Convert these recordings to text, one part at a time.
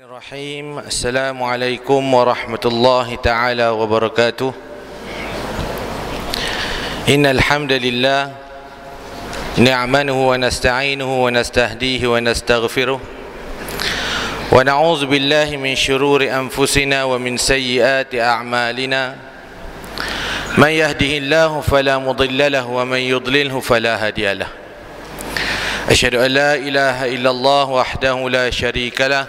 Bismillahirrahmanirrahim. Assalamualaikum warahmatullahi taala wabarakatuh. Innal hamdalillah na'manuhu wa nasta'inuhu wa nastahdihi wa nastaghfiruh wa na'udzu billahi min shururi anfusina wa min sayyiati a'malina. Man yahdihillahu fala mudilla lahu wa man yudlilhu fala hadiya lahu. Asyhadu an la ilaha illallah wahdahu la syarika lah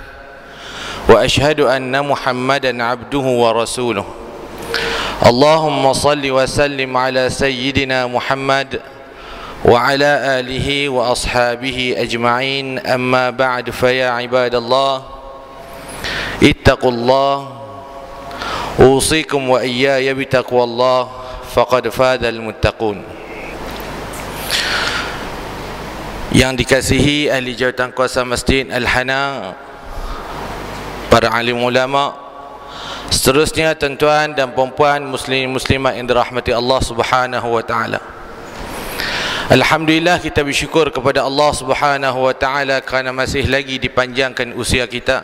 wa asyhadu anna Muhammadan abduhu wa rasuluh. Allahumma salli wa sallim ala sayyidina Muhammad wa ala alihi wa ashabihi ajma'in. Amma ba'd, fa ya ibadallah ittaqullah usikum wa iyaya bitaqwallah faqad fadal muttaqun. Yang dikasihi ahli jawatan kuasa Masjid Al-Hana, para alim ulama, seterusnya tuan-tuan dan puan-puan muslimin muslimat yang dirahmati Allah Subhanahu wa taala. Alhamdulillah, kita bersyukur kepada Allah Subhanahu wa taala kerana masih lagi dipanjangkan usia kita.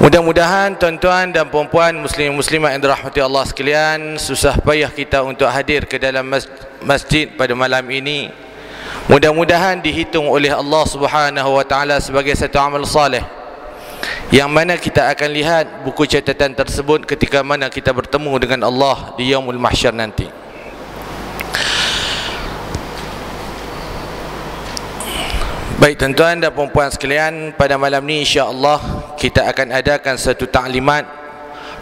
Mudah-mudahan tuan-tuan dan puan-puan muslimin muslimat yang dirahmati Allah sekalian, susah payah kita untuk hadir ke dalam masjid pada malam ini, mudah-mudahan dihitung oleh Allah Subhanahu wa taala sebagai satu amal saleh, yang mana kita akan lihat buku catatan tersebut ketika mana kita bertemu dengan Allah di Yaumul Mahsyar nanti. Baik tuan-tuan dan puan-puan sekalian, pada malam ni insya-Allah kita akan adakan satu taklimat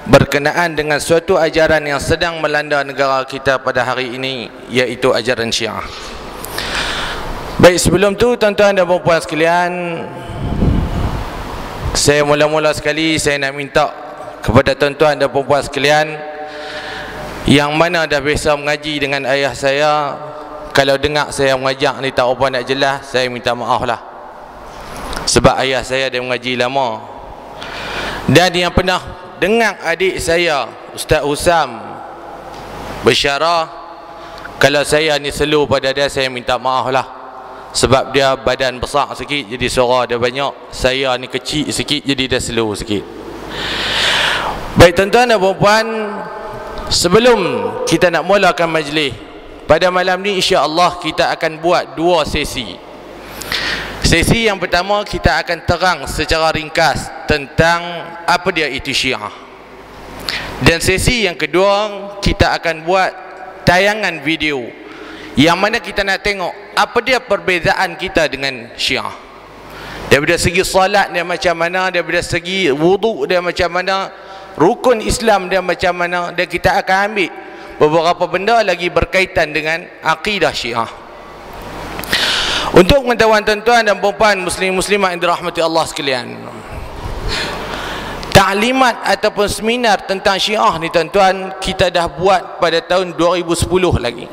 berkenaan dengan suatu ajaran yang sedang melanda negara kita pada hari ini, iaitu ajaran Syiah. Baik, sebelum tu tuan-tuan dan puan-puan sekalian, saya mula-mula sekali saya nak minta kepada tuan-tuan dan puan-puan sekalian yang mana dah biasa mengaji dengan ayah saya, kalau dengar saya mengajak ni tak apa nak jelas, saya minta maaf lah, sebab ayah saya dia mengaji lama. Dan yang pernah dengar adik saya Ustaz Usam bersyarah, kalau saya ni slow pada dia, saya minta maaf lah, sebab dia badan besar sikit jadi suara dia banyak, saya ni kecil sikit jadi dia slow sikit. Baik tuan-tuan dan puan-puan, sebelum kita nak mulakan majlis pada malam ni, insya-Allah kita akan buat dua sesi. Sesi yang pertama kita akan terang secara ringkas tentang apa dia itu Syiah, dan sesi yang kedua kita akan buat tayangan video yang mana kita nak tengok apa dia perbezaan kita dengan Syiah. Daripada segi salat dia macam mana, daripada segi wuduk dia macam mana, rukun Islam dia macam mana, dan kita akan ambil beberapa benda lagi berkaitan dengan akidah Syiah. Untuk pengetahuan tuan-tuan dan puan-puan muslim muslimat yang dirahmati Allah sekalian, taklimat ataupun seminar tentang Syiah ni tuan-tuan, kita dah buat pada tahun 2010 lagi.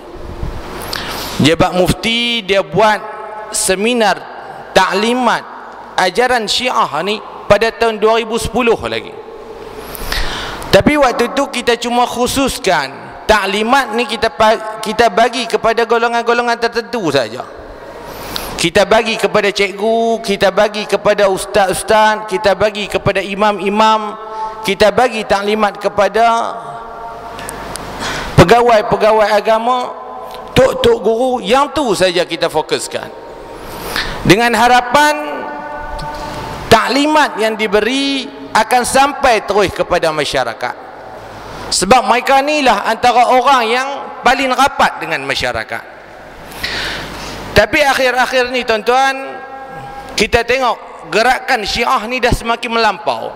Jabat Mufti dia buat seminar taklimat ajaran Syiah ni pada tahun 2010 lagi. Tapi waktu tu kita cuma khususkan taklimat ni kita bagi kepada golongan-golongan tertentu saja. Kita bagi kepada cikgu, kita bagi kepada ustaz-ustaz, kita bagi kepada imam-imam, kita bagi taklimat kepada pegawai-pegawai agama, tok-tok guru, yang tu saja kita fokuskan, dengan harapan taklimat yang diberi akan sampai terus kepada masyarakat, sebab mereka ni lah antara orang yang paling rapat dengan masyarakat. Tapi akhir-akhir ni tuan-tuan, kita tengok gerakan Syiah ni dah semakin melampau,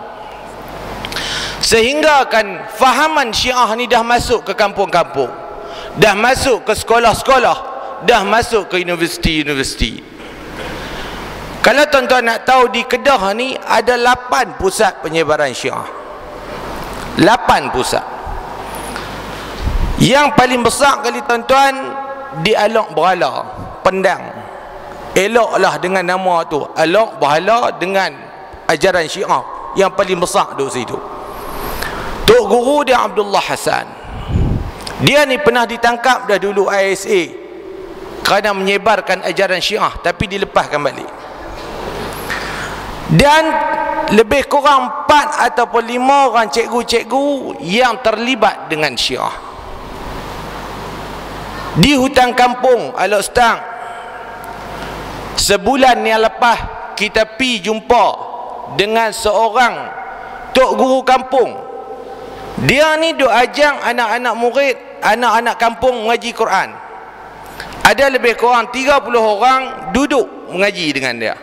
sehingga kan fahaman Syiah ni dah masuk ke kampung-kampung, dah masuk ke sekolah-sekolah, dah masuk ke universiti-universiti. Kalau tuan-tuan nak tahu, di Kedah ni ada 8 pusat penyebaran Syiah. 8 pusat. Yang paling besar kali tuan-tuan di Alok Berhala, Pendang. Eloklah dengan nama tu, Alok Berhala, dengan ajaran Syiah yang paling besar duduk situ. Tok guru dia Abdullah Hasan. Dia ni pernah ditangkap dah dulu ISA kerana menyebarkan ajaran Syiah, tapi dilepaskan balik. Dan lebih kurang 4 ataupun 5 orang cikgu-cikgu yang terlibat dengan Syiah di hutan kampung. Al-Ustaz, sebulan yang lepas kita pi jumpa dengan seorang tok guru kampung. Dia ni duk ajang anak-anak murid, anak-anak kampung mengaji Quran. Ada lebih kurang 30 orang duduk mengaji dengan dia.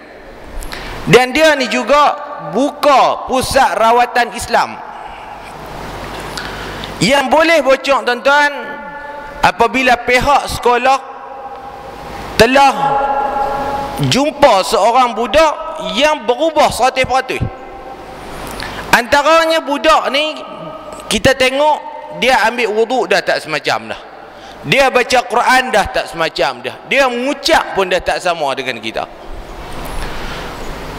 Dan dia ni juga buka pusat rawatan Islam. Yang boleh bocor tuan-tuan, apabila pihak sekolah telah jumpa seorang budak yang berubah 100%. Antaranya budak ni kita tengok dia ambil wuduk dah tak semacam dah. Dia baca Quran dah tak semacam dah. Dia mengucap pun dah tak sama dengan kita.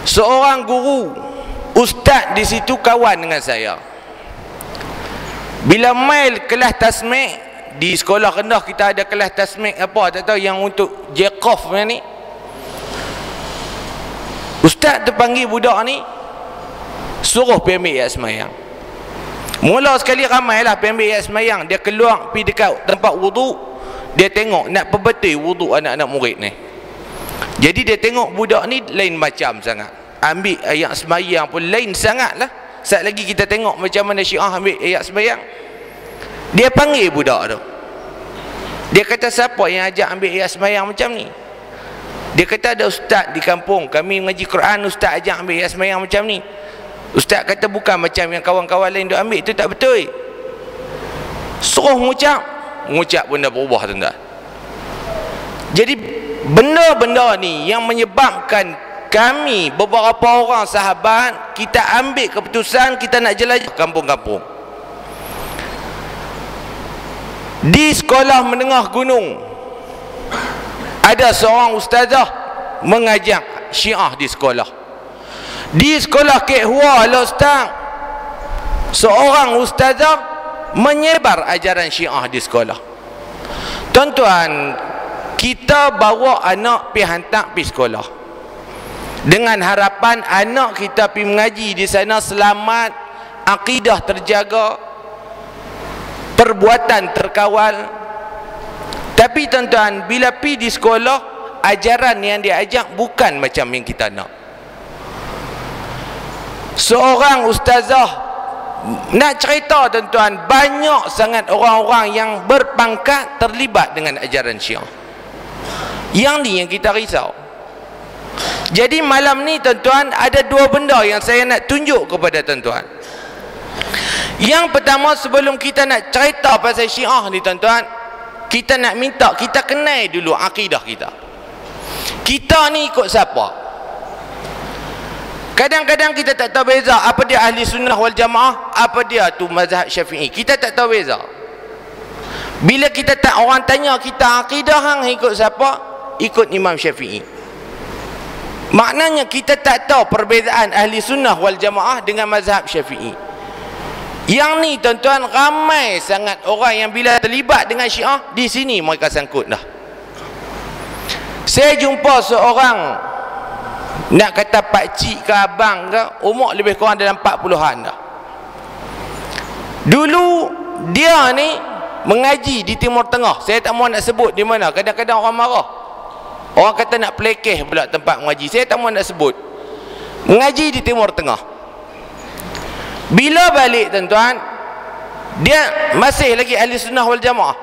Seorang guru, ustaz di situ kawan dengan saya. Bila mail kelas tasmik di sekolah rendah, kita ada kelas tasmik apa tak tahu yang untuk Jekof ni. Ustaz terpanggil budak ni, suruh pergi ambil ayat semayang. Mula sekali ramailah pergi ambil ayat semayang. Dia keluar pergi dekat tempat wuduk, dia tengok nak perbetul wuduk anak-anak murid ni. Jadi dia tengok budak ni lain macam sangat. Ambil ayat semayang pun lain sangat lah. Saat lagi kita tengok macam mana Syiah ambil ayat semayang. Dia panggil budak tu. Dia kata, siapa yang ajak ambil ayat semayang macam ni? Dia kata, ada ustaz di kampung kami mengaji Quran, ustaz ajak ambil ayat semayang macam ni. Ustaz kata bukan macam yang kawan-kawan lain duk ambil, itu tak betul. Suruh mengucap, mengucap pun dah berubah tuan-tuan. Jadi benda-benda ni yang menyebabkan kami beberapa orang sahabat kita ambil keputusan kita nak jelajah kampung-kampung. Di sekolah menengah gunung ada seorang ustazah mengajak Syiah di sekolah. Di sekolah Kek Hua, Ustaz, seorang ustazah menyebar ajaran Syiah di sekolah. Tuan-tuan, kita bawa anak pergi hantar pergi sekolah dengan harapan anak kita pergi mengaji di sana selamat, akidah terjaga, perbuatan terkawal. Tapi tuan-tuan, bila pergi di sekolah, ajaran yang diajak bukan macam yang kita nak. Seorang ustazah nak cerita tuan-tuan, banyak sangat orang-orang yang berpangkat terlibat dengan ajaran Syiah. Yang ni yang kita risau. Jadi malam ni tuan-tuan, ada dua benda yang saya nak tunjuk kepada tuan-tuan. Yang pertama, sebelum kita nak cerita pasal Syiah ni tuan-tuan, kita nak minta kita kenal dulu akidah kita. Kita ni ikut siapa? Kadang-kadang kita tak tahu beza apa dia ahli sunnah wal jamaah, apa dia tu mazhab Syafi'i. Kita tak tahu beza. Bila kita tak, orang tanya kita akidah hang ikut siapa? Ikut Imam Syafi'i. Maknanya kita tak tahu perbezaan ahli sunnah wal jamaah dengan mazhab Syafi'i. Yang ni tuan-tuan, ramai sangat orang yang bila terlibat dengan Syiah di sini mereka sangkut dah. Saya jumpa seorang, nak kata pakcik ke abang ke, umur lebih kurang dalam 40-an dah. Dulu dia ni mengaji di Timur Tengah. Saya tak mahu nak sebut di mana, kadang-kadang orang marah. Orang kata nak pelekeh pula tempat mengaji. Saya tak mahu nak sebut. Mengaji di Timur Tengah. Bila balik tuan-tuan, dia masih lagi ahli sunnah wal jamaah,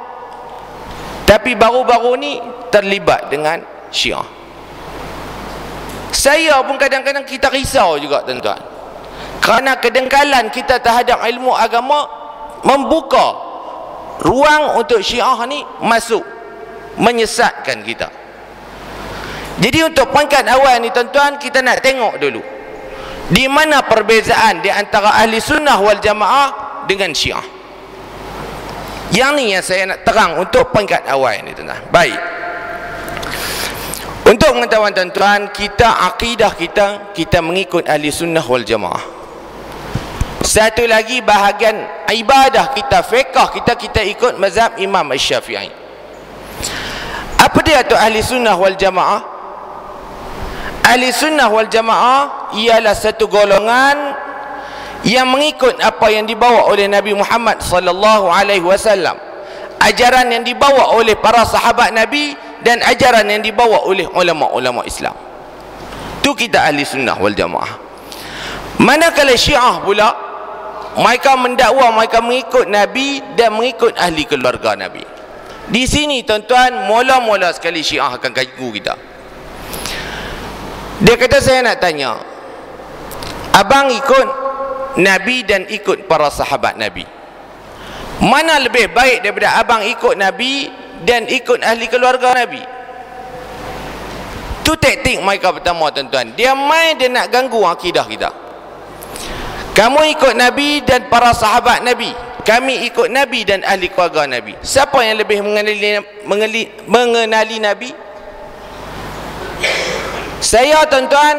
tapi baru-baru ni terlibat dengan Syiah. Saya pun kadang-kadang kita risau juga tuan-tuan, kerana kedengkalan kita terhadap ilmu agama membuka ruang untuk Syiah ni masuk menyesatkan kita. Jadi untuk pangkat awal ni tuan-tuan, kita nak tengok dulu di mana perbezaan di antara ahli sunnah wal jamaah dengan Syiah. Yang ni yang saya nak terang untuk pangkat awal ni tuan-tuan. Baik, untuk pengetahuan tuan-tuan, kita akidah kita mengikut ahli sunnah wal jamaah. Satu lagi bahagian ibadah kita, fiqh kita ikut mazhab Imam Syafi'i. Apa dia tu ahli sunnah wal jamaah? Ahli sunnah wal jamaah ialah satu golongan yang mengikut apa yang dibawa oleh Nabi Muhammad sallallahu alaihi wasallam, ajaran yang dibawa oleh para sahabat Nabi dan ajaran yang dibawa oleh ulama-ulama Islam. Tu kita ahli sunnah wal jamaah. Manakala Syiah pula, mereka mendakwa mereka mengikut Nabi dan mengikut ahli keluarga Nabi. Di sini tuan-tuan, mula-mula sekali Syiah akan ganggu kita. Dia kata, saya nak tanya, abang ikut Nabi dan ikut para sahabat Nabi, mana lebih baik daripada abang ikut Nabi dan ikut ahli keluarga Nabi? Tu taktik mereka pertama tuan-tuan. Dia main, dia nak ganggu akidah kita. Kamu ikut Nabi dan para sahabat Nabi, kami ikut Nabi dan ahli keluarga Nabi. Siapa yang lebih mengenali Nabi? Saya tuan-tuan,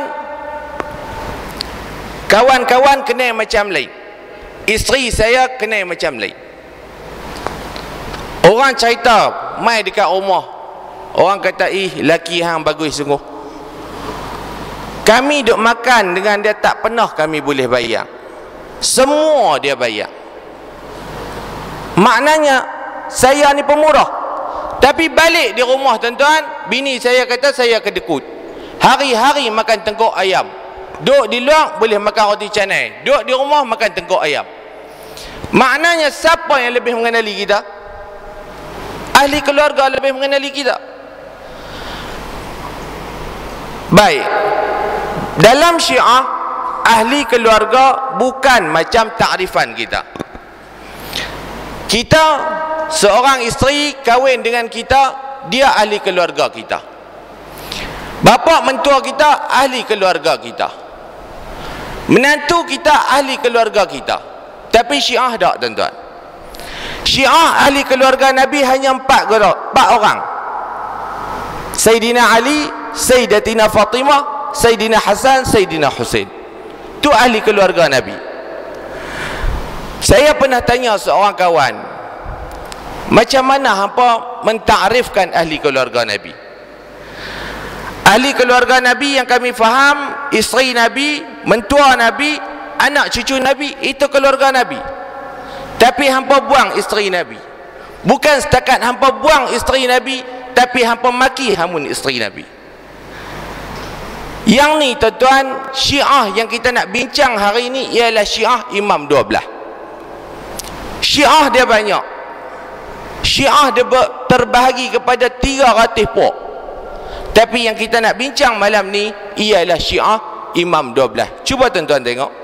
kawan-kawan kena macam lain, isteri saya kena macam lain. Orang cerita mai dekat rumah, orang kata, laki hang bagus sungguh. Kami duk makan dengan dia, tak pernah kami boleh bayar, semua dia bayar. Maknanya saya ni pemurah. Tapi balik di rumah tuan-tuan, bini saya kata saya kedekut, hari-hari makan tengkok ayam. Duduk di luar boleh makan roti canai, duduk di rumah makan tengkok ayam. Maknanya siapa yang lebih mengenali kita? Ahli keluarga lebih mengenali kita. Baik, dalam Syiah, ahli keluarga bukan macam takrifan kita. Kita, seorang isteri kahwin dengan kita, dia ahli keluarga kita. Bapa mentua kita ahli keluarga kita, menantu kita ahli keluarga kita. Tapi Syiah tak tuan-tuan. Syiah ahli keluarga Nabi hanya 4 orang. Sayyidina Ali, Sayyidatina Fatimah, Sayyidina Hasan, Sayyidina Husain. Tu ahli keluarga Nabi. Saya pernah tanya seorang kawan, macam mana hampa mentakrifkan ahli keluarga Nabi? Ahli keluarga Nabi yang kami faham, isteri Nabi, mentua Nabi, anak cucu Nabi, itu keluarga Nabi. Tapi hampa buang isteri Nabi. Bukan setakat hampa buang isteri Nabi, tapi hampa maki hamun isteri Nabi. Yang ni tuan-tuan, Syiah yang kita nak bincang hari ini ialah Syiah Imam 12. Syiah dia banyak. Syiah dia terbahagi kepada 300 pok. Tapi yang kita nak bincang malam ni ialah Syiah Imam 12. Cuba tuan-tuan tengok.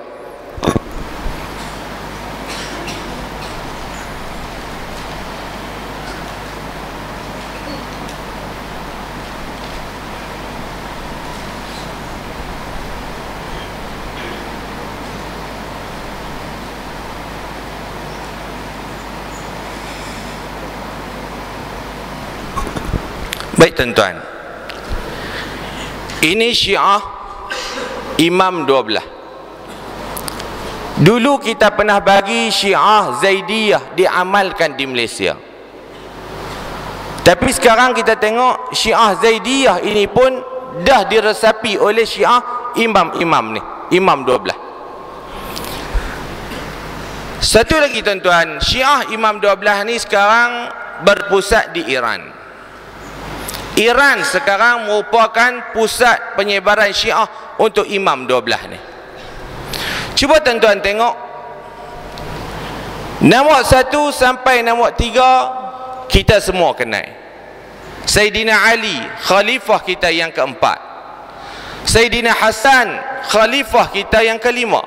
Baik tuan-tuan, ini Syiah Imam 12. Dulu kita pernah bagi Syiah Zaidiyah diamalkan di Malaysia. Tapi sekarang kita tengok Syiah Zaidiyah ini pun dah diresapi oleh Syiah imam-imam ni, Imam 12. Satu lagi tuan-tuan, Syiah Imam 12 ni sekarang berpusat di Iran. Iran sekarang merupakan pusat penyebaran Syiah untuk Imam 12 ni. Cuba tuan-tuan tengok, nombor 1 sampai nombor 3 kita semua kenal. Sayyidina Ali, khalifah kita yang keempat. Sayyidina Hasan, khalifah kita yang kelima.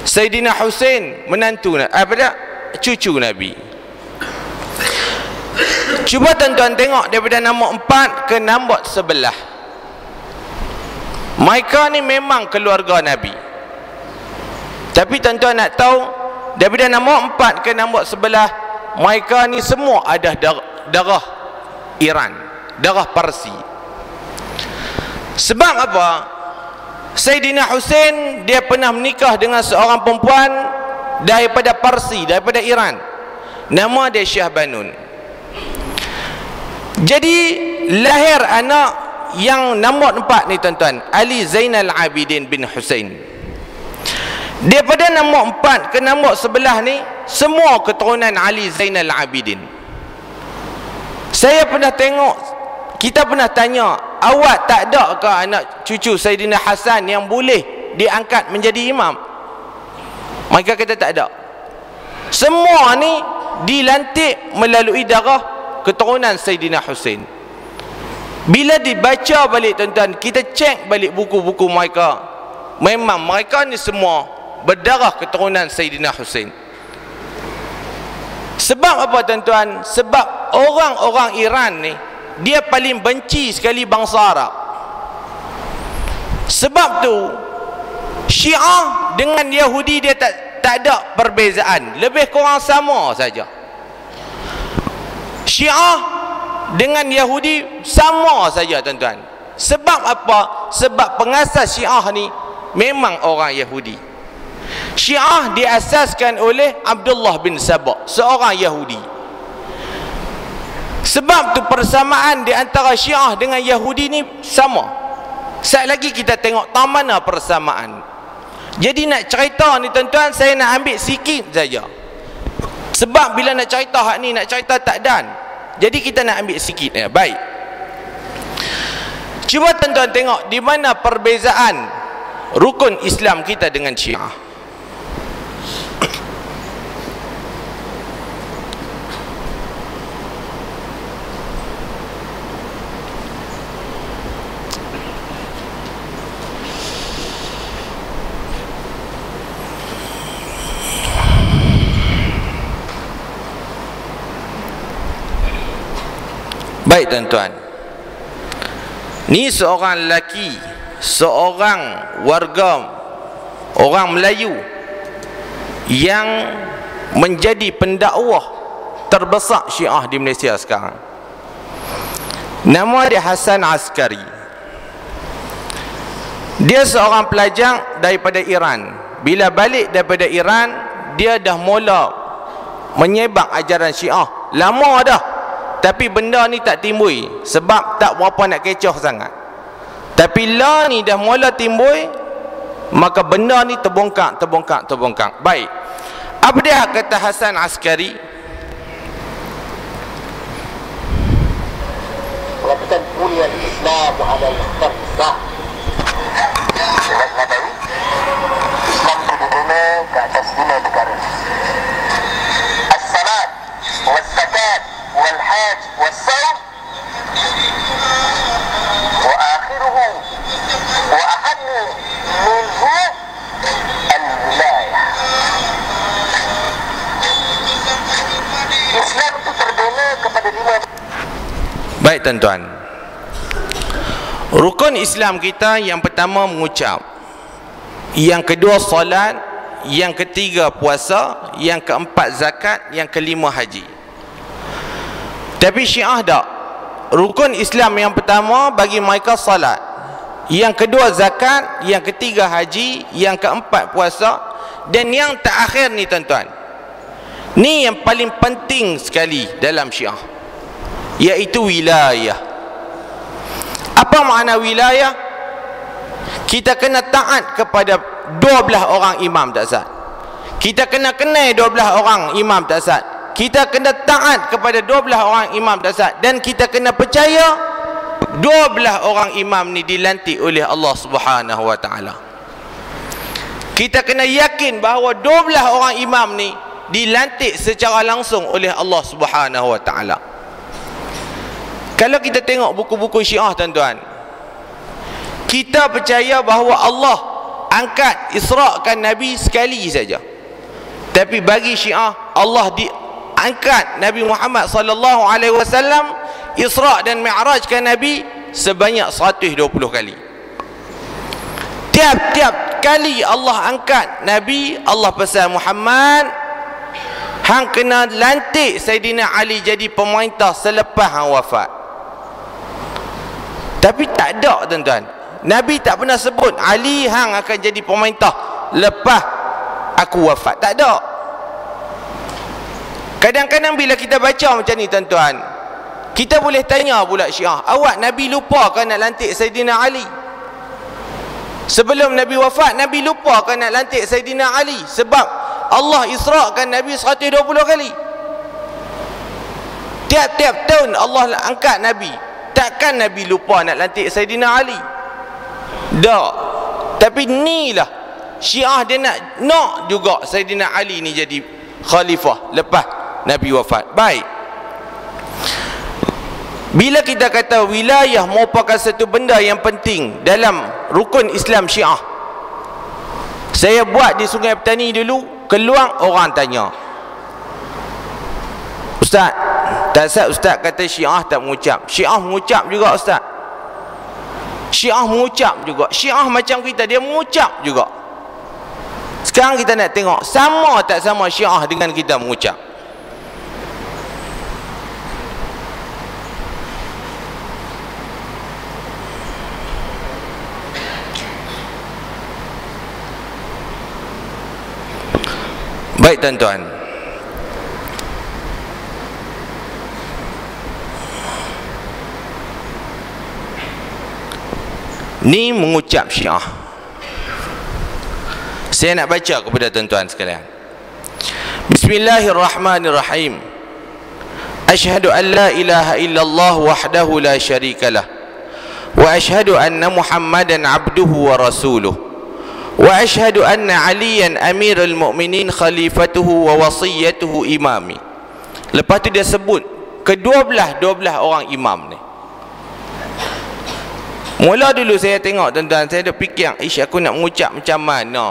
Sayyidina Husain, menantu cucu Nabi. Cuba tuan-tuan tengok daripada nombor 4 ke nombor 11. Mereka ni memang keluarga Nabi. Tapi tuan-tuan nak tahu, daripada nombor 4 ke nombor 11, mereka ni semua ada darah Iran, darah Parsi. Sebab apa? Sayyidina Husain dia pernah menikah dengan seorang perempuan daripada Parsi, daripada Iran. Nama dia Syahbanun. Jadi lahir anak yang nombor 4 ni tuan-tuan, Ali Zainal Abidin bin Husain. Daripada nombor 4 ke nombor 11 ni semua keturunan Ali Zainal Abidin. Saya pernah tengok, kita pernah tanya, awak tak ada ke anak cucu Saidina Hasan yang boleh diangkat menjadi imam? Mereka kata tak ada. Semua ni dilantik melalui darah keturunan Saidina Husain. Bila dibaca balik tuan-tuan, kita cek balik buku-buku mereka, memang mereka ni semua berdarah keturunan Saidina Husain. Sebab apa tuan-tuan? Sebab orang-orang Iran ni dia paling benci sekali bangsa Arab. Sebab tu Syiah dengan Yahudi dia tak ada perbezaan, lebih kurang sama saja. Syiah dengan Yahudi sama saja tuan-tuan. Sebab apa? Sebab pengasas Syiah ni memang orang Yahudi. Syiah diasaskan oleh Abdullah bin Sabah, seorang Yahudi. Sebab tu persamaan di antara Syiah dengan Yahudi ni sama. Sekali lagi kita tengok tak mana persamaan. Jadi nak cerita ni tuan-tuan, saya nak ambil sikit saja. Sebab bila nak cerita hak ni, nak cerita tak dan. Jadi kita nak ambil sikit ya. Baik. Cuba tuan-tuan tengok di mana perbezaan rukun Islam kita dengan Syiah. Baik tuan-tuan, ni seorang lelaki, seorang warga orang Melayu yang menjadi pendakwah terbesar Syiah di Malaysia sekarang. Nama dia Hasan Askari. Dia seorang pelajar daripada Iran. Bila balik daripada Iran, dia dah mula menyebar ajaran Syiah. Lama dah, tapi benda ni tak timbul sebab tak berapa nak kecoh sangat. Tapi lah ni dah mula timbul, maka benda ni terbongkar. Baik, apa dia kata Hasan Askari? Walaupun punya Islam ada khamsah. Islam berdiri ke atas 5 perkara. As-salat, was-zakat, wal-hajj, was-sawm, wa akhiruhu wa ahammu minhu al-wilayah. Islam itu terbina kepada 5. Baik tuan-tuan, rukun Islam kita yang pertama mengucap, yang kedua solat, yang ketiga puasa, yang keempat zakat, yang kelima haji. Tapi Syiah tak. Rukun Islam yang pertama bagi mereka solat, yang kedua zakat, yang ketiga haji, yang keempat puasa, dan yang terakhir ni tuan-tuan, ni yang paling penting sekali dalam Syiah, iaitu wilayah. Apa makna wilayah? Kita kena taat kepada 12 orang imam tak sah. Kita kena kenal 12 orang imam tak sah. Kita kena taat kepada 12 orang imam tak sah. Dan kita kena percaya 12 orang imam ni dilantik oleh Allah Subhanahu wa taala. Kita kena yakin bahawa 12 orang imam ni dilantik secara langsung oleh Allah Subhanahu wa taala. Kalau kita tengok buku-buku Syiah tuan-tuan, kita percaya bahawa Allah angkat Isra'kan Nabi sekali saja. Tapi bagi Syiah, Allah diangkat Nabi Muhammad sallallahu alaihi wasallam, Isra' dan Mi'rajkan Nabi sebanyak 120 kali. Tiap-tiap kali Allah angkat Nabi, Allah pesan Muhammad, hang kena lantik Saidina Ali jadi pemerintah selepas hang wafat. Tapi tak ada tuan-tuan, Nabi tak pernah sebut Ali hang akan jadi pemerintah lepas aku wafat. Tak ada. Kadang-kadang bila kita baca macam ni tuan-tuan, Kita boleh tanya pula Syiah, awak Nabi lupa ke nak lantik Saidina Ali? Sebelum Nabi wafat, Nabi lupa ke nak lantik Saidina Ali? Sebab Allah isra'kan Nabi 120 kali. Tiap-tiap tahun Allah angkat Nabi. Takkan Nabi lupa nak lantik Saidina Ali? Tak. Tapi inilah Syiah, dia nak juga Saidina Ali ni jadi khalifah lepas Nabi wafat. Baik, bila kita kata wilayah merupakan satu benda yang penting dalam rukun Islam Syiah, saya buat di Sungai Petani dulu, keluar orang tanya, Ustaz, tak sah Ustaz kata Syiah tak mengucap. Syiah mengucap juga Ustaz. Syiah mengucap juga. Syiah macam kita, dia mengucap juga. Sekarang kita nak tengok sama tak sama Syiah dengan kita mengucap. Baik tuan-tuan, ni mengucap Syiah. Saya nak baca kepada tuan-tuan sekalian. Bismillahirrahmanirrahim. Asyhadu an la ilaha illallah wahdahu la syarikalah, wa asyhadu anna Muhammadan abduhu wa rasuluh, wa asyhadu anna Aliyan amirul mu'minin khalifatuhu wa wasiyatuhu imami. Lepas tu dia sebut ke-12 orang imam ni. Mula dulu saya tengok tuan-tuan, saya duk fikir, aku nak mengucap macam mana?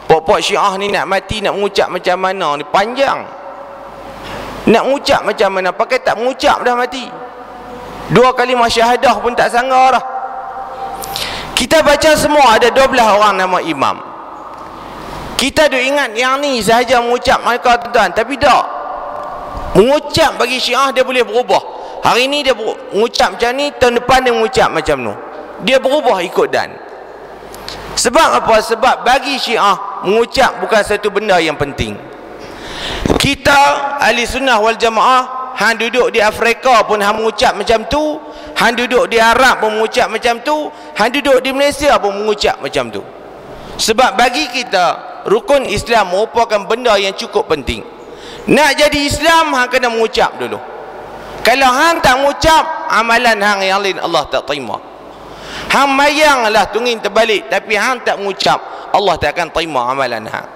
Pok-pok Syiah ni nak mati nak mengucap macam mana ni? Panjang. Nak mengucap macam mana? Pakai tak mengucap dah mati. 2 kalimah syahadah pun tak sanggup dah. Kita baca semua ada 12 orang nama imam. Kita duk ingat yang ni sahaja mengucap mereka tuan-tuan, tapi tak. Mengucap bagi Syiah dia boleh berubah. Hari ni dia mengucap macam ni, tahun depan dia mengucap macam tu. Dia berubah ikut dan. Sebab apa? Sebab bagi Syiah mengucap bukan satu benda yang penting. Kita ahli sunnah wal jamaah, hang duduk di Afrika pun hang mengucap macam tu, hang duduk di Arab pun mengucap macam tu, hang duduk di Malaysia pun mengucap macam tu. Sebab bagi kita rukun Islam merupakan benda yang cukup penting. Nak jadi Islam hang kena mengucap dulu. Kalau hang tak mengucap, amalan hang yang lain Allah tak terima. Hang mayanglah tungin terbalik, tapi hang tak mengucap, Allah tak akan terima amalan hang.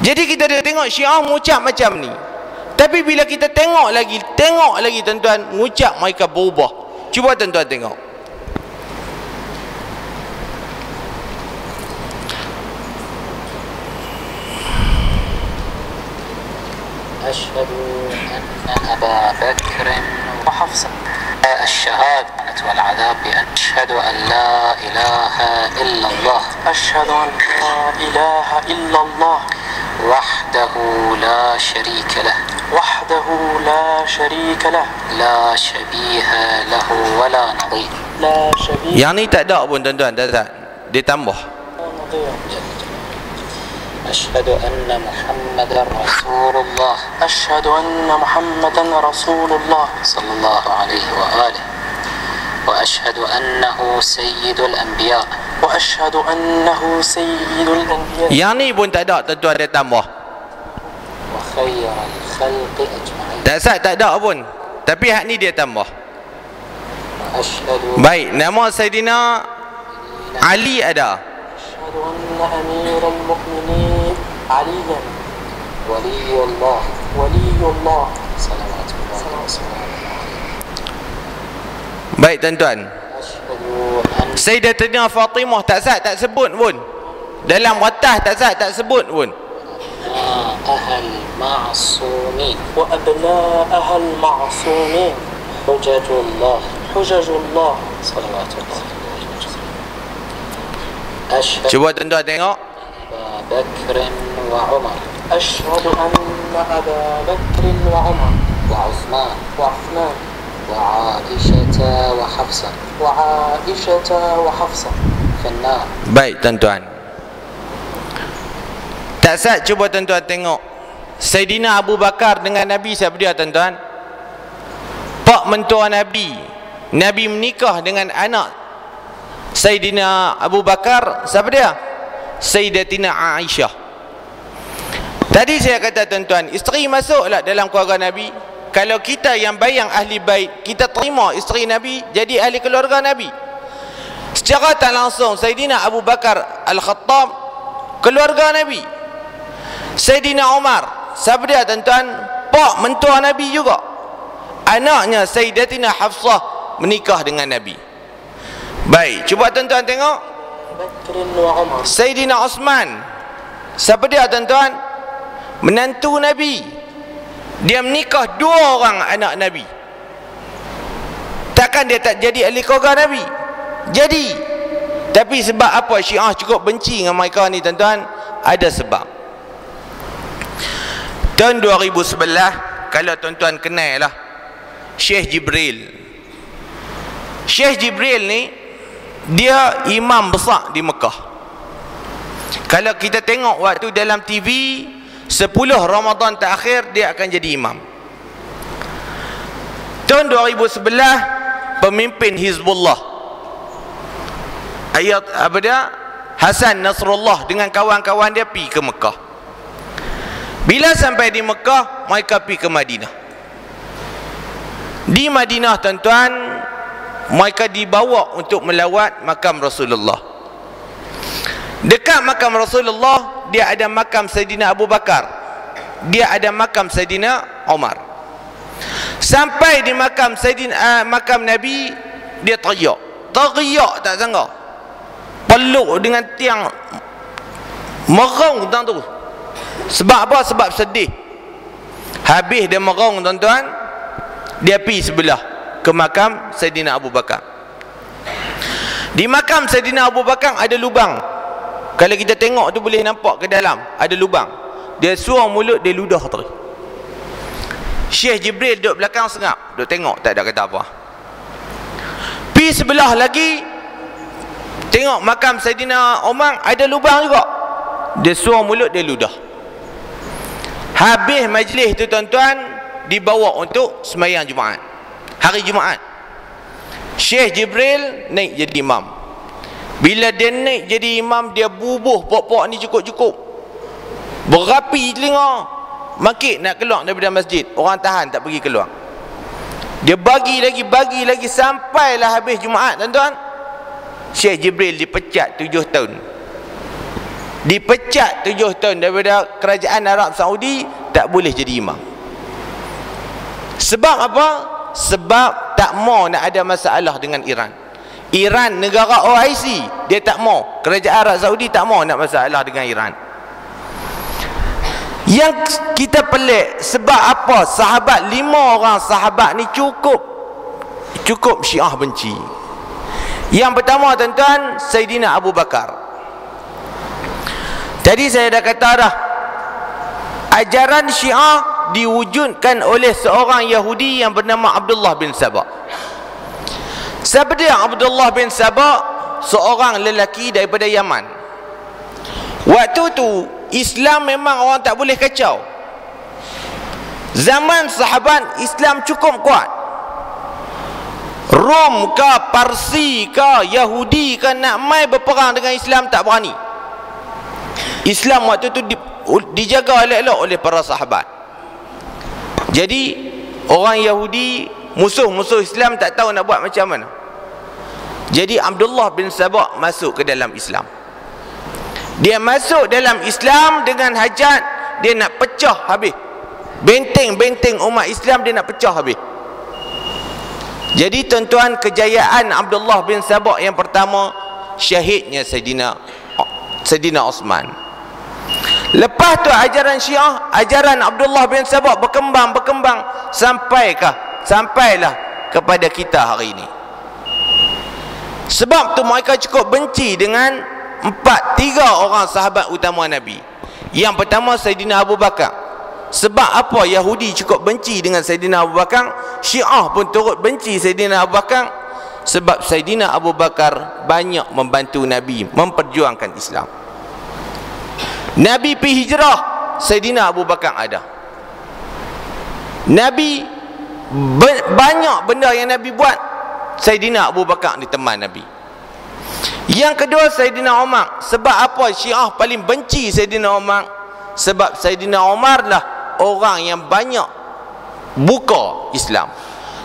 Jadi kita dah tengok Syiah mengucap macam ni. Tapi bila kita tengok lagi tuan-tuan, mengucap mereka berubah. Cuba tuan-tuan tengok. أشهد أن أبا بكر وحفصة الشهادة والعذاب بأن أشهد أن لا إله إلا الله أشهد أن لا إله إلا الله وحده لا شريك له وحده لا شريك له لا شبيه له ولا نظير لا شبيه. Yang ni tak ada pun tuan-tuan, tak. Dia tambah. أشهد أن محمدا رسول الله أشهد أن محمدا رسول الله صلى الله عليه وآله وأشهد أنه سيد الأنبياء وأشهد أنه سيد الأنبياء. Yang ni pun tak ada tuan-tuan, dia tambah. وخير الخلق أجمعين. Tak sah, tak ada pun. Tapi hak ni dia tambah. وأشهد Baik, nama Saidina Ali ada. أشهد أن أمير المؤمنين عليا ولي الله ولي الله صلوات الله وسلامه Baik tuan-tuan, أشهد أن Sayyidatina Fatimah tak sah, tak sebut pun. Dalam watah tak sah, tak sebut pun. أبناءها المعصومين وأبناءها المعصومين حجج الله حجج الله صلوات الله أشهد Cuba tuan-tuan tengok. أبا بكر وعمر أشهد أن أبا بكر وعمر وعثمان وعثمان وعائشة وحفصة وعائشة وحفصة في النار. Baik tuan-tuan, tak sah. Cuba tuan-tuan tengok Saidina Abu Bakar dengan Nabi siapa dia tuan-tuan? pak mentua Nabi. Nabi menikah dengan anak Sayyidina Abu Bakar. Siapa dia? Sayyidatina Aisyah. Tadi saya kata tuan-tuan, isteri masuklah dalam keluarga Nabi. Kalau kita yang bayang ahli bait, kita terima isteri Nabi jadi ahli keluarga Nabi. Secara tak langsung Sayyidina Abu Bakar Al-Khattab keluarga Nabi. Sayyidina Umar, siapa dia tuan-tuan? Pak mentua Nabi juga. Anaknya Sayyidatina Hafsah menikah dengan Nabi. Baik, cuba tuan-tuan tengok Sayyidina Osman. Siapa dia tuan-tuan? Menantu Nabi. Dia menikah 2 orang anak Nabi. Takkan dia tak jadi ahli keluarga Nabi? Jadi. Tapi sebab apa Syiah cukup benci dengan mereka ni tuan-tuan? Ada sebab. Tahun 2011, kalau tuan-tuan kenal lah, Syekh Jibril. Syekh Jibril ni dia imam besar di Mekah. Kalau kita tengok waktu dalam TV 10 Ramadan terakhir, dia akan jadi imam. Tahun 2011 pemimpin Hizbullah, ayat apa dia, Hasan Nasrullah dengan kawan-kawan dia pergi ke Mekah. Bila sampai di Mekah, mereka pergi ke Madinah. Di Madinah tuan-tuan, mereka dibawa untuk melawat makam Rasulullah. Dekat makam Rasulullah, dia ada makam Sayyidina Abu Bakar, dia ada makam Sayyidina Umar. Sampai di makam makam Nabi, dia teriak tak sangka, peluk dengan tiang, merong tentang tu. Sebab apa? Sebab sedih. Habis dia merong tuan-tuan, dia pergi sebelah ke makam Sayyidina Abu Bakar. Di makam Sayyidina Abu Bakar ada lubang. Kalau kita tengok tu boleh nampak ke dalam ada lubang. Dia suar mulut, dia ludah terus. Syekh Jibril duduk belakang sengap, duduk tengok, tak ada kata apa. Pi sebelah lagi, tengok makam Sayyidina Umar ada lubang juga. Dia suar mulut, dia ludah. Habis majlis tu tuan-tuan, dibawa untuk sembahyang Jumaat, hari Jumaat. Syekh Jibril naik jadi imam. Bila dia naik jadi imam, dia bubuh pok-pok ni cukup-cukup, berapi telinga, makik nak keluar daripada masjid. Orang tahan tak pergi keluar. Dia bagi lagi sampailah habis Jumaat tuan-tuan. Syekh Jibril dipecat 7 tahun. Dipecat 7 tahun daripada kerajaan Arab Saudi, tak boleh jadi imam. Sebab apa? Sebab tak mau nak ada masalah dengan Iran. Iran negara OIC, dia tak mau. Kerajaan Arab Saudi tak mau nak masalah dengan Iran. Yang kita pelik, sebab apa? Sahabat, 5 orang sahabat ni cukup Syiah benci. Yang pertama tuan-tuan, Sayyidina Abu Bakar. Tadi saya dah kata dah, ajaran Syiah diwujudkan oleh seorang Yahudi yang bernama Abdullah bin Sabah. Siapa dia Abdullah bin Sabah? Seorang lelaki daripada Yaman. Waktu tu Islam memang orang tak boleh kacau. Zaman sahabat Islam cukup kuat. Rom ke, Parsi ke, Yahudi ke nak mai berperang dengan Islam tak berani. Islam waktu tu dijaga elok-elok oleh para sahabat. Jadi orang Yahudi, musuh-musuh Islam tak tahu nak buat macam mana. Jadi Abdullah bin Sabah masuk ke dalam Islam. Dia masuk dalam Islam dengan hajat, dia nak pecah habis benteng-benteng umat Islam, dia nak pecah habis. Jadi tuan-tuan, kejayaan Abdullah bin Sabah yang pertama, syahidnya Sayyidina Osman. Lepas tu ajaran Syiah, ajaran Abdullah bin Sabah berkembang sampailah kepada kita hari ini. Sebab tu mereka cukup benci dengan 3 orang sahabat utama Nabi. Yang pertama Sayyidina Abu Bakar. Sebab apa Yahudi cukup benci dengan Sayyidina Abu Bakar, Syiah pun turut benci Sayyidina Abu Bakar. Sebab Sayyidina Abu Bakar banyak membantu Nabi memperjuangkan Islam. Nabi pergi hijrah, Sayyidina Abu Bakar ada. Nabi banyak benda yang Nabi buat, Saidina Abu Bakar ni teman Nabi. Yang kedua, Saidina Umar. Sebab apa Syiah paling benci Saidina Umar? Sebab Saidina Umar lah orang yang banyak buka Islam.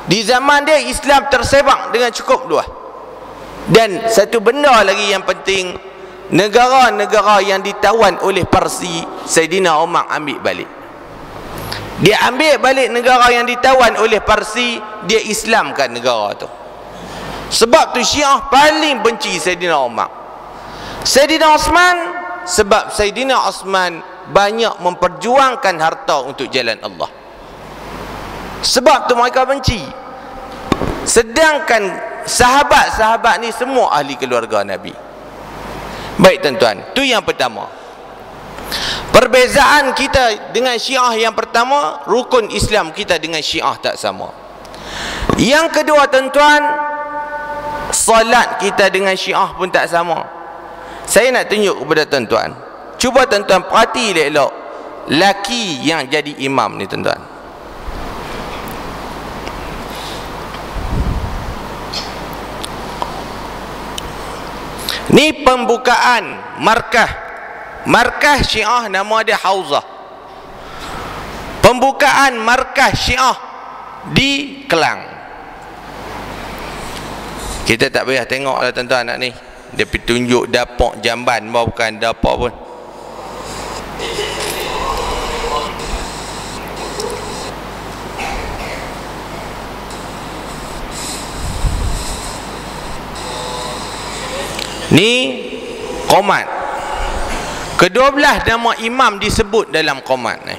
Di zaman dia Islam tersebar dengan cukup luas. Dan satu benda lagi yang penting, negara-negara yang ditawan oleh Parsi, Saidina Umar ambil balik. Dia ambil balik negara yang ditawan oleh Parsi, dia Islamkan negara tu. Sebab tu Syiah paling benci Saidina Umar. Saidina Osman, sebab Saidina Osman banyak memperjuangkan harta untuk jalan Allah. Sebab tu mereka benci. Sedangkan sahabat-sahabat ni semua ahli keluarga Nabi. Baik tuan-tuan, tu yang pertama. Perbezaan kita dengan Syiah yang pertama, rukun Islam kita dengan Syiah tak sama. Yang kedua tuan-tuan, salat kita dengan Syiah pun tak sama. Saya nak tunjuk kepada tuan-tuan. Cuba tuan-tuan perhati elok laki yang jadi imam ni tuan-tuan. Ni pembukaan markah Syiah, nama dia Hauzah. Pembukaan markah Syiah di Kelang. Kita tak payah tengok lah tuan-tuan anak ni. Dia pergi tunjuk dapak jamban, bukan dapak pun. Ni qomat. Ke-12 nama imam disebut dalam qomat ni.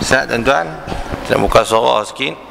Bisa tuan-tuan? Kita buka suara sikit.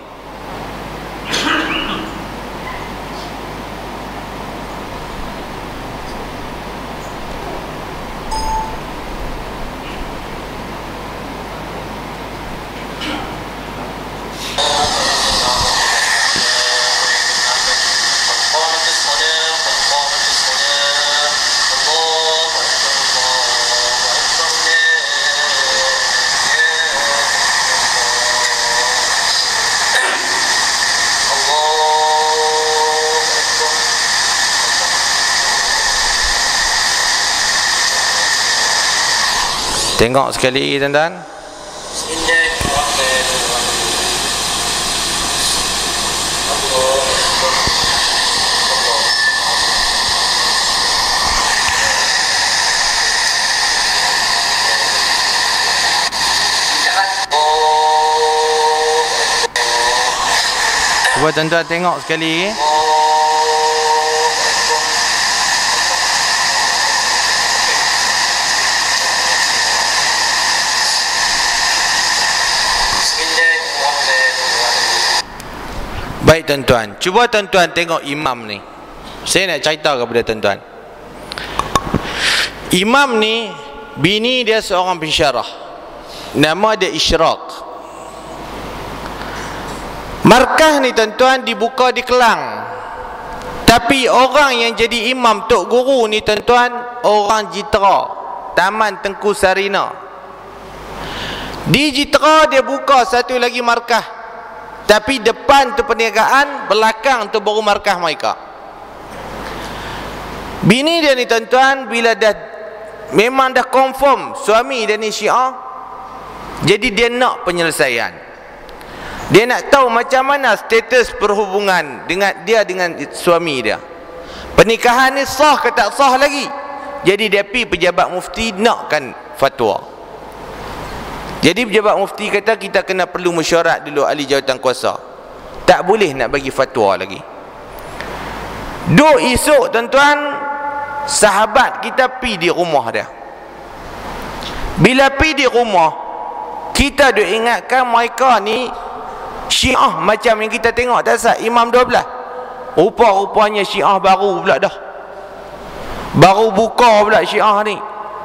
Tengok sekali lagi tuan-tuan. Cuba tuan-tuan tengok sekali lagi. Baik tuan-tuan, cuba tuan-tuan tengok imam ni. Saya nak cerita kepada tuan-tuan. Imam ni, bini dia seorang pensyarah. Nama dia Isyraq. Markah ni tuan-tuan dibuka di Kelang. Tapi orang yang jadi imam tok guru ni tuan-tuan, orang Jitra, Taman Tengku Sarina. Di Jitra dia buka satu lagi markah. Tapi depan tu perniagaan, belakang tu baru markah mereka. Bini dia ni tuan-tuan, bila dah memang dah confirm suami dia ni Syiah, jadi dia nak penyelesaian. Dia nak tahu macam mana status perhubungan dengan dia dengan suami dia. Pernikahan ni sah ke tak sah lagi. Jadi dia pergi pejabat mufti nakkan fatwa. Jadi pejabat mufti kata kita kena perlu mesyuarat dulu ahli jawatan kuasa. Tak boleh nak bagi fatwa lagi. Duk esok tuan-tuan, sahabat kita pi di rumah dia. Bila pi di rumah, kita duk ingatkan mereka ni Syiah macam yang kita tengok tak sah Imam 12. Rupa-rupanya Syiah baru pula dah. Baru buka pula Syiah ni.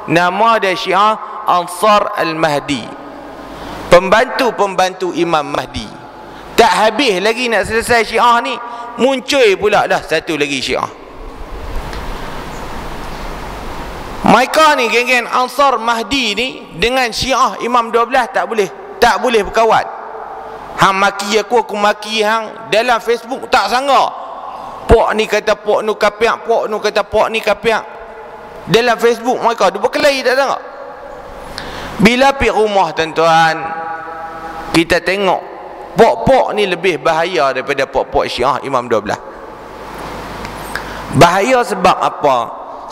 Nama dia Syiah Ansar Al-Mahdi, pembantu-pembantu Imam Mahdi. Tak habis lagi nak selesai Syiah ni, muncul pula dah satu lagi Syiah. Mereka ni geng-geng Ansar Mahdi ni dengan Syiah Imam 12 tak boleh berkawan. Hang maki aku maki hang dalam Facebook tak sangga. Pok ni kata pok nu kapiak, pok nu kata pok ni kapiak. Dalam Facebook mereka dia berkelahi tak sangga. Bila pergi rumah tuan-tuan, kita tengok pok-pok ni lebih bahaya daripada pok-pok Syiah Imam 12. Bahaya sebab apa?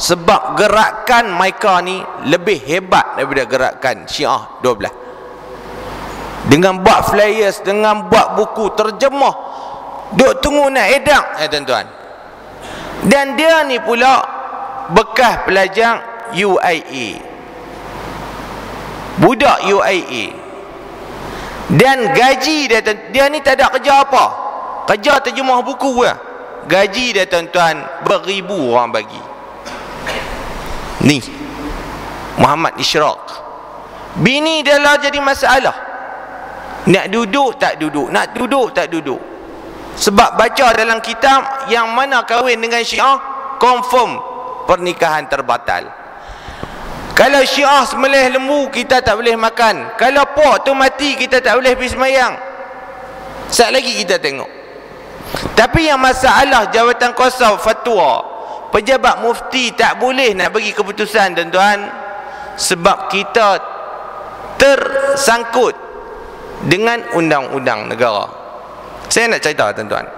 Sebab gerakan mereka ni lebih hebat daripada gerakan Syiah 12. Dengan buat flyers, dengan buat buku terjemah, duk tunggu nak edang tuan-tuan. Dan dia ni pula bekas pelajar UIA, budak UIA. Dan gaji dia ni tak ada kerja apa, kerja terjemah buku lah. Gaji dia tuan-tuan beribu orang bagi. Ni Muhammad Ishraq, bini dia lah jadi masalah. Nak duduk tak duduk, nak duduk tak duduk. Sebab baca dalam kitab yang mana kahwin dengan Syiah confirm pernikahan terbatal. Kalau Syiah sembelih lembu, kita tak boleh makan. Kalau pok tu mati, kita tak boleh pergi semayang. Sat lagi kita tengok. Tapi yang masalah jawatan kuasa fatwa, pejabat mufti tak boleh nak bagi keputusan tuan-tuan, sebab kita tersangkut dengan undang-undang negara. Saya nak cerita tuan-tuan.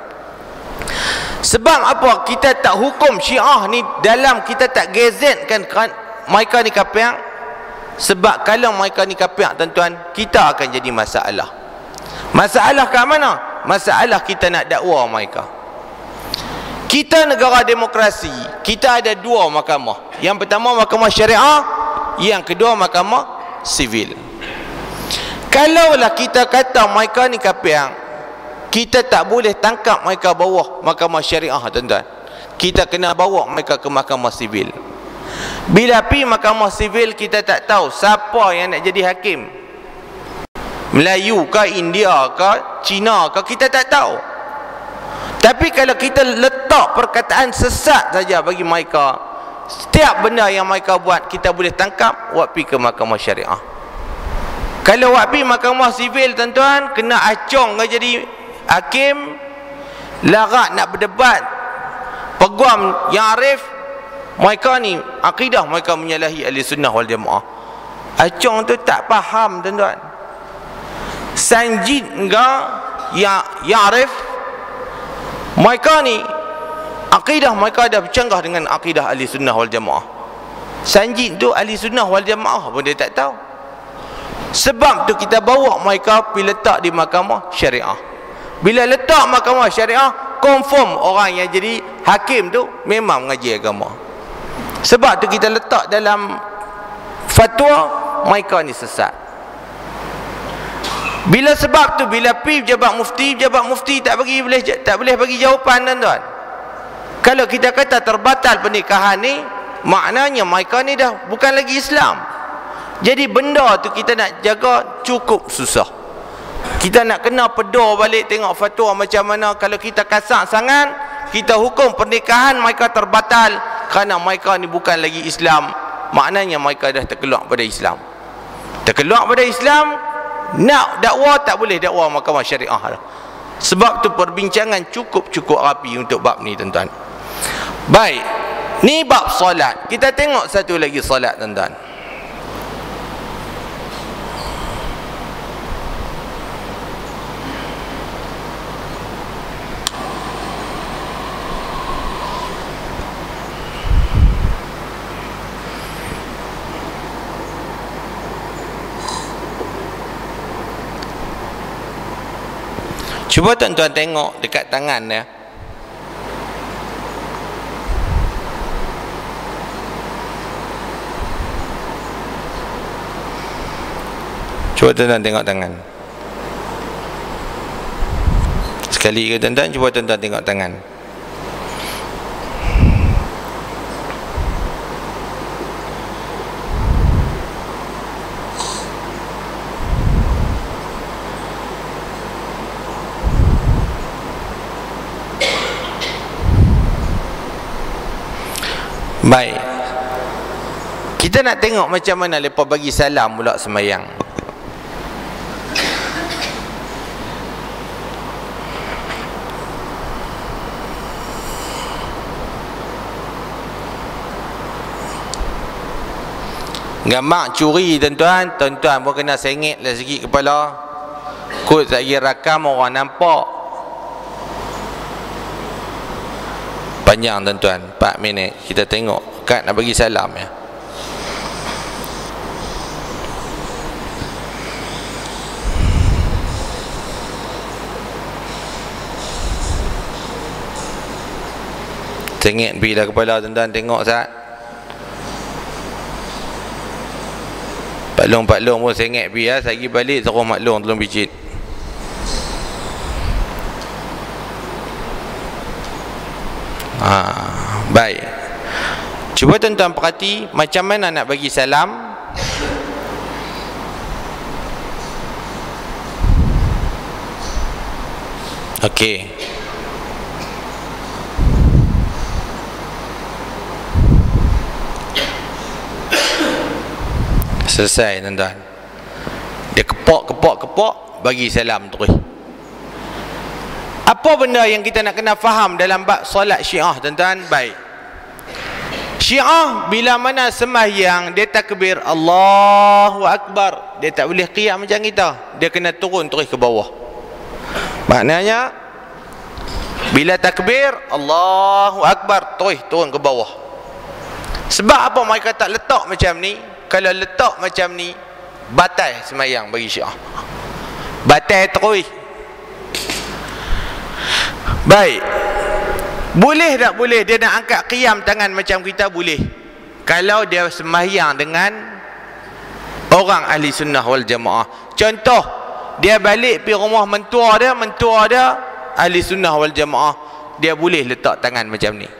Sebab apa kita tak hukum Syiah ni dalam, kita tak gazetkan mereka ni kapiak? Sebab kalau mereka ni kapiak tuan-tuan, kita akan jadi masalah. Masalah kat mana? Masalah kita nak dakwa mereka. Kita negara demokrasi, kita ada dua mahkamah. Yang pertama mahkamah syariah, yang kedua mahkamah sivil. Kalaulah kita kata mereka ni kapiak, kita tak boleh tangkap mereka bawah mahkamah syariah tuan-tuan. Kita kena bawa mereka ke mahkamah sivil. Bila pi mahkamah sivil, kita tak tahu siapa yang nak jadi hakim. Melayu ke, India ke, Cina ke, kita tak tahu. Tapi kalau kita letak perkataan sesat saja bagi mereka, setiap benda yang mereka buat kita boleh tangkap, buat pi ke mahkamah syariah. Kalau buat pi mahkamah sivil tuan-tuan, kena acung ke jadi hakim, larat nak berdebat, peguam yang arif, mereka ni akidah mereka menyalahi ahli sunnah wal jamaah. Acung tu tak faham tuan-tuan. Sanjid enggak yang arif, mereka ni akidah mereka dah bercanggah dengan akidah ahli sunnah wal jamaah. Sanjid tu ahli sunnah wal jamaah pun dia tak tahu. Sebab tu kita bawa mereka pergi letak di mahkamah syariah. Bila letak mahkamah syariah, confirm orang yang jadi hakim tu memang mengaji agama. Sebab tu kita letak dalam fatwa mereka ni sesat. Bila sebab tu, bila pi jabat mufti tak boleh bagi jawapan tuan-tuan. Kalau kita kata terbatal pernikahan ni, maknanya mereka ni dah bukan lagi Islam. Jadi benda tu kita nak jaga cukup susah. Kita nak kena pedor balik tengok fatwa macam mana. Kalau kita kasar sangat, kita hukum pernikahan mereka terbatal kerana mereka ni bukan lagi Islam, maknanya mereka dah terkeluar pada Islam. Terkeluar pada Islam, nak dakwa tak boleh dakwa mahkamah syariah. Sebab tu perbincangan cukup rapi untuk bab ni tuan-tuan. Baik, ni bab solat. Kita tengok satu lagi solat tuan-tuan. Cuba tuan-tuan tengok dekat tangan dia. Cuba tuan-tuan tengok tangan. Sekali ke tuan-tuan, cuba tuan-tuan tengok tangan. Baik, kita nak tengok macam mana mereka bagi salam pula semayang. Gambar curi tuan-tuan, tuan-tuan pun kena sengit lah sikit kepala. Kut tak kira rakam orang nampak. Panjang tuan-tuan, 4 minit kita tengok kad nak bagi salam ya. Sengit bila kepala tuan-tuan, tengok sat. Paklong-paklong pun sengit biar sagi balik terus maklong tolong picit. Baik. Cuba tuan-tuan perhati macam mana nak bagi salam. Okey. Selesai tuan-tuan. Dia kepok bagi salam terus. Apa benda yang kita nak kena faham dalam bab solat Syiah tuan-tuan? Baik. Syiah bila mana sembahyang dia takbir Allahu Akbar, dia tak boleh qiyam macam kita. Dia kena turun terus ke bawah. Maknanya bila takbir Allahu Akbar terus turun ke bawah. Sebab apa mereka tak letak macam ni? Kalau letak macam ni batal sembahyang bagi Syiah. Batal terus. Baik. Boleh tak boleh dia nak angkat qiyam tangan macam kita? Boleh. Kalau dia sembahyang dengan orang ahli sunnah wal jamaah. Contoh, dia balik pergi rumah mentua dia ahli sunnah wal jamaah, dia boleh letak tangan macam ni.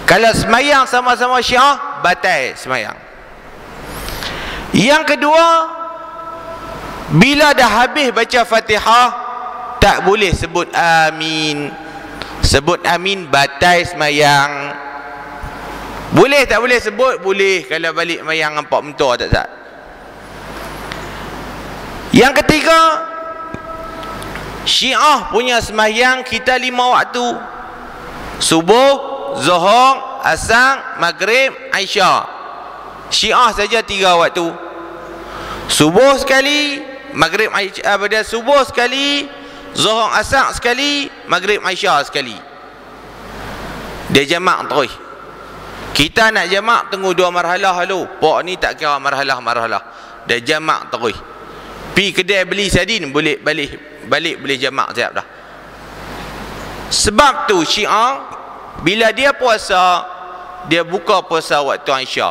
Kalau sembahyang sama-sama Syiah, batal sembahyang. Yang kedua, bila dah habis baca Fatihah, tak boleh sebut amin. Sebut amin batal sembahyang. Boleh tak boleh sebut? Boleh kalau balik sembahyang nampak mentua tak? Yang ketiga, Syiah punya sembahyang kita 5 waktu. Subuh, Zuhur, Asar, Maghrib, Isya. Syiah saja 3 waktu. Subuh sekali, Maghrib, Isya, subuh sekali, Zuhur, Asar sekali, Maghrib, Isya sekali. Dia jamak terus. Kita nak jamak tunggu 2 marhalah dulu. Pok ni tak kira marhalah-marhalah. Dia jamak terus. Pi kedai beli sardin boleh balik boleh jamak siap dah. Sebab tu Syiah bila dia puasa, dia buka puasa waktu Isya.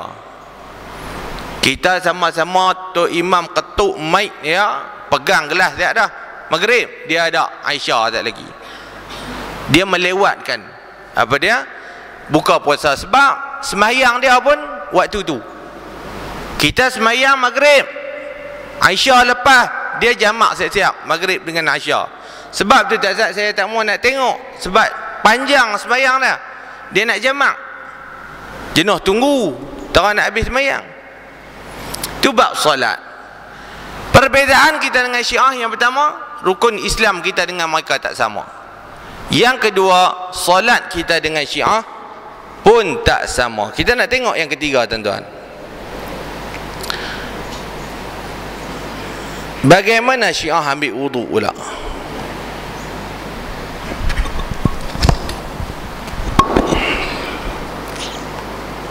Kita sama-sama tu imam ketuk mic ya, pegang gelas siap dah. Maghrib dia ada Isya tak lagi. Dia melewatkan apa dia? Buka puasa sebab sembahyang dia pun waktu tu. Kita sembahyang Maghrib, Isya lepas dia jamak siap-siap Maghrib dengan Isya. Sebab tu saya tak mau nak tengok sebab panjang sembahyang dah. Dia nak jamak. Jenuh tunggu, tak nak habis sembahyang. Tu bab solat. Perbezaan kita dengan Syiah yang pertama, rukun Islam kita dengan mereka tak sama. Yang kedua, solat kita dengan Syiah pun tak sama. Kita nak tengok yang ketiga tuan-tuan. Bagaimana Syiah ambil wudu pula?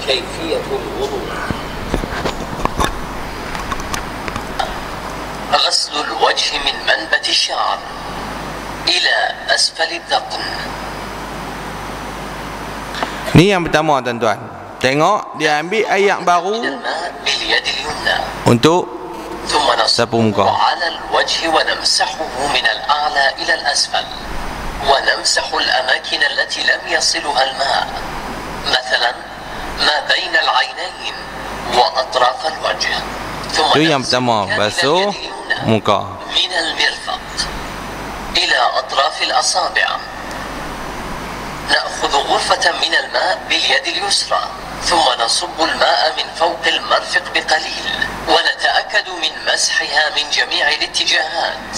Kaifiyatul wudu. غسل الوجه من منبت الشعر إلى أسفل الذقن. Ni yang pertama tuan-tuan. Tengok dia ambil ayat baru untuk sapu muka. على الوجه ونمسحه من الأعلى إلى الأسفل ونمسح الأماكن التي لم يصلها الماء مثلا ما بين العينين وأطراف الوجه. Itu yang pertama, basuh muka. من المرفق إلى أطراف الأصابع نأخذ غرفة من الماء باليد اليسرى ثم نصب الماء من فوق المرفق بقليل ونتأكد من مسحها من جميع الاتجاهات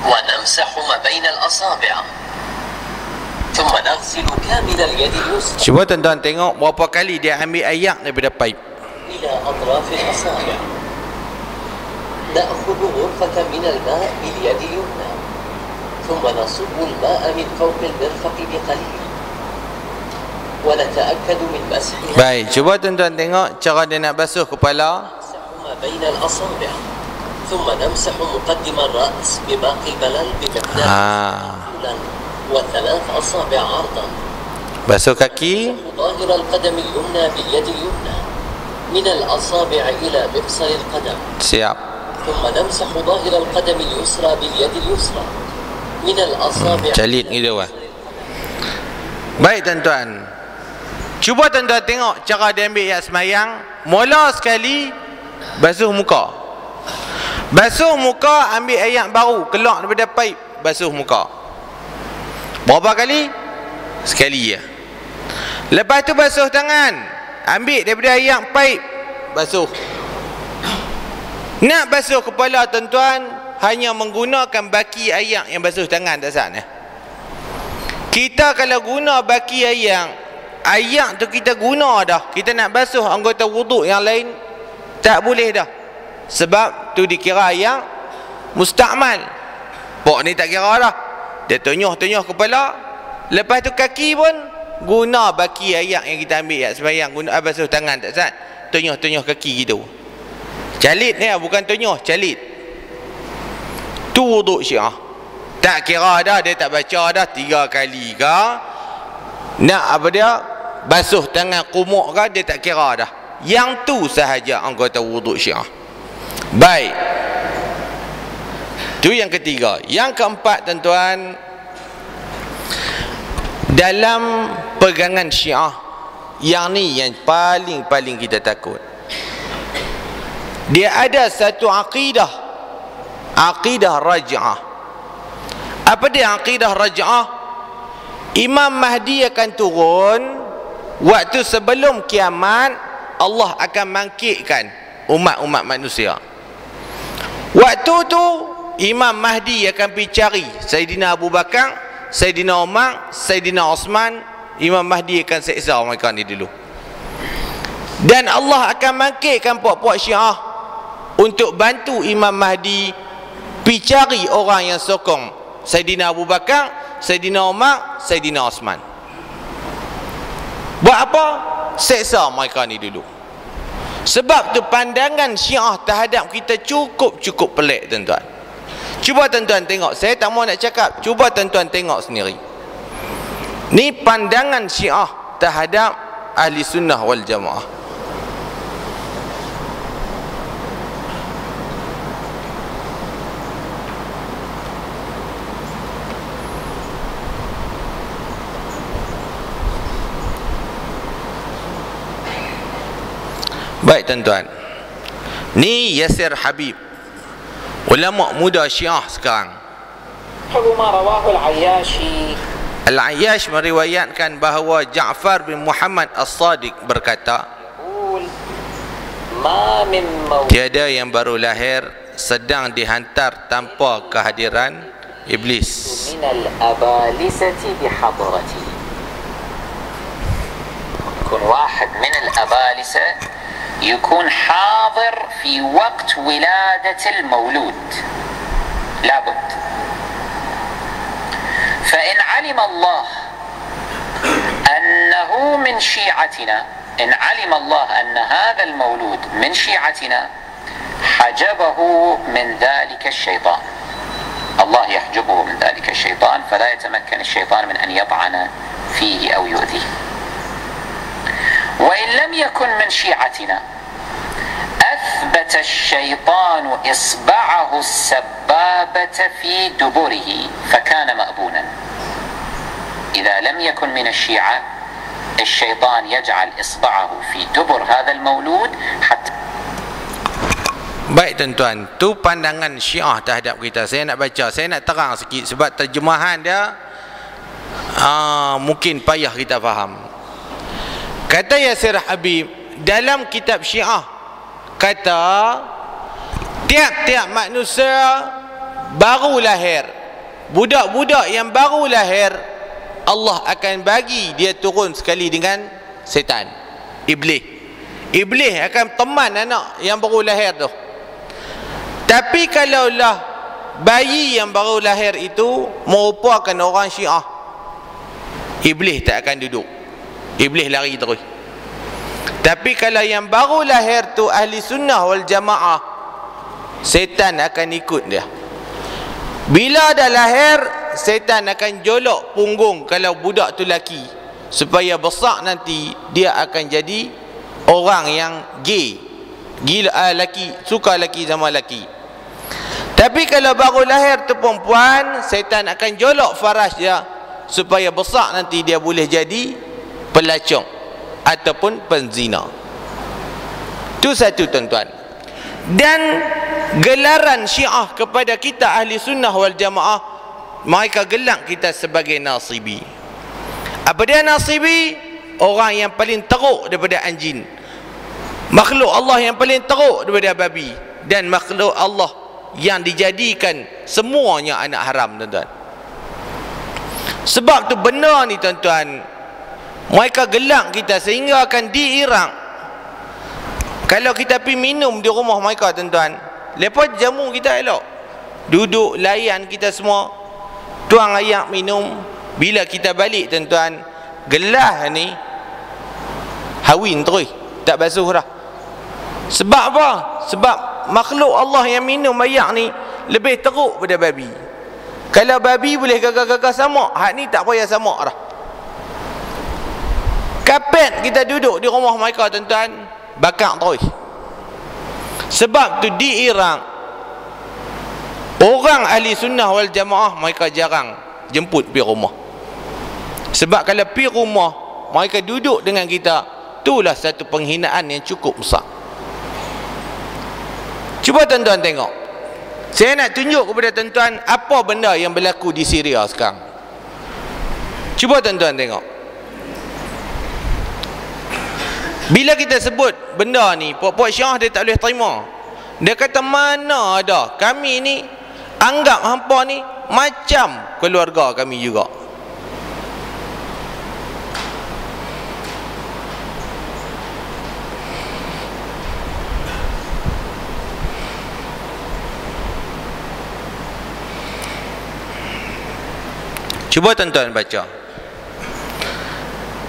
ونمسح ما بين الأصابع ثم نغسل كامل اليد اليسرى. Cuba tuan-tuan tengok berapa kali dia ambil air daripada paip. إلى أطراف الأصابع. نأخذ غرفة من الماء باليد اليمنى ثم نصب الماء من فوق المرفق بقليل ونتأكد من مسحها. Baik, cuba tuan-tuan tengok cara dia nak basuh kepala. نمسح ما بين الأصابع ثم نمسح مقدم الرأس بباقي البلل بمقدار طولا وثلاث أصابع عرضا. Basuh kaki. ظاهر القدم اليمنى باليد اليمنى من الأصابع إلى مفصل القدم. Siap. ثم نمسح ظاهر القدم اليسرى باليد اليسرى من الأصابع. Calit gitu kan. Baik tuan-tuan. Cuba tuan-tuan tengok cara dia ambil air semayang. Mula sekali basuh muka. Basuh muka, ambil air baru keluar daripada paip, basuh muka. Berapa kali? Sekali ya. Lepas tu basuh tangan, ambil daripada air paip, basuh. Nak basuh kepala tuan-tuan, hanya menggunakan baki air yang basuh tangan tak sah. Kita kalau guna baki air tu kita guna dah, kita nak basuh anggota wuduk yang lain tak boleh dah, sebab tu dikira air mustakmal. Pok ni tak kira dah, dia tunyuh kepala. Lepas tu kaki pun guna baki air yang kita ambil sembahyang, guna basuh tangan tak sah, tunyuh kaki gitu. Calit ni bukan tunyuh, calit. Tu wuduk Syiah. Tak kira dah, dia tak baca dah 3 kali ke, nak apa dia basuh tangan kumuk ke, dia tak kira dah. Yang tu sahaja anggota wuduk Syiah. Baik, tu yang ketiga. Yang keempat tuan-tuan, dalam pegangan Syiah, yang ni yang paling kita takut. Dia ada satu akidah raj'ah. Apa dia akidah raj'ah? Imam Mahdi akan turun waktu sebelum kiamat. Allah akan bangkitkan umat-umat manusia. Waktu tu Imam Mahdi akan pergi cari Saidina Abu Bakar, Saidina Umar, Saidina Osman. Imam Mahdi akan seksa mereka ni dulu. Dan Allah akan bangkitkan puak-puak Syiah untuk bantu Imam Mahdi pergi cari orang yang sokong Saidina Abu Bakar, Saidina Umar, Saidina Osman. Buat apa? Seksa mereka ni dulu. Sebab tu pandangan Syiah terhadap kita cukup pelik tuan-tuan. Cuba tuan-tuan tengok, saya tak mau nak cakap, cuba tuan-tuan tengok sendiri. Ni pandangan Syiah terhadap ahli sunnah wal jamaah. Baik tuan-tuan, ni Yasir Habib, ulama muda Syiah sekarang. Al-Ayyash meriwayatkan bahawa Ja'far bin Muhammad As-Sadiq berkata, tiada yang baru lahir sedang dihantar tanpa kehadiran iblis. يكون واحد من الأبالسة يكون حاضر في وقت ولادة المولود لابد. فإن علم الله أنه من شيعتنا، إن علم الله أن هذا المولود من شيعتنا حجبه من ذلك الشيطان. الله يحجبه من ذلك الشيطان فلا يتمكن الشيطان من أن يطعن فيه أو يؤذيه. وإن لم يكن من شيعتنا أثبت الشيطان إصبعه السبابة في دبره فكان مأبونا. إذا لم يكن من الشيعة الشيطان يجعل إصبعه في دبر هذا المولود حتى. Baik tuan-tuan, tu pandangan Syiah terhadap kita. Saya nak baca, saya nak terang sikit sebab terjemahan dia mungkin payah kita faham. Kata Yasir Habib dalam kitab Syiah, kata tiap-tiap manusia baru lahir, budak-budak yang baru lahir, Allah akan bagi dia turun sekali dengan setan, iblis. Iblis akan teman anak yang baru lahir tu. Tapi kalaulah bayi yang baru lahir itu merupakan orang Syiah, iblis tak akan duduk, iblis lari terus. Tapi kalau yang baru lahir tu ahli sunnah wal jamaah, setan akan ikut dia. Bila dah lahir, setan akan jolok punggung kalau budak tu laki, supaya besar nanti dia akan jadi orang yang gay, gila, laki, suka laki sama laki. Tapi kalau baru lahir tu perempuan, setan akan jolok faraj dia, supaya besar nanti dia boleh jadi pelacur ataupun penzina. Itu satu, tuan-tuan. Dan gelaran Syiah kepada kita ahli sunnah wal jamaah, mereka gelar kita sebagai nasibi. Apa dia nasibi? Orang yang paling teruk daripada anjing, makhluk Allah yang paling teruk daripada babi, dan makhluk Allah yang dijadikan semuanya anak haram, tuan-tuan. Sebab tu benar ni, tuan-tuan, mereka gelak kita sehingga akan di Iraq. Kalau kita pergi minum di rumah mereka, tuan-tuan, lepas jamu kita elok, duduk layan kita semua, tuang air minum. Bila kita balik, tuan-tuan, gelas ni hawin terus, tak basuh dah. Sebab apa? Sebab makhluk Allah yang minum air ni lebih teruk pada babi. Kalau babi boleh gagah-gagah samak, hak ni tak payah samak dah. Kapet kita duduk di rumah mereka, tuan-tuan, bakar terus. Sebab tu di Iraq, orang ahli sunnah wal jamaah mereka jarang jemput pergi rumah. Sebab kalau pergi rumah mereka duduk dengan kita, itulah satu penghinaan yang cukup besar. Cuba tuan-tuan tengok, saya nak tunjuk kepada tuan-tuan apa benda yang berlaku di Syria sekarang. Cuba tuan-tuan tengok. Bila kita sebut benda ni, puak-puak Syiah dia tak boleh terima. Dia kata, mana ada, kami ni anggap hampa ni macam keluarga kami juga. Cuba tuan-tuan baca.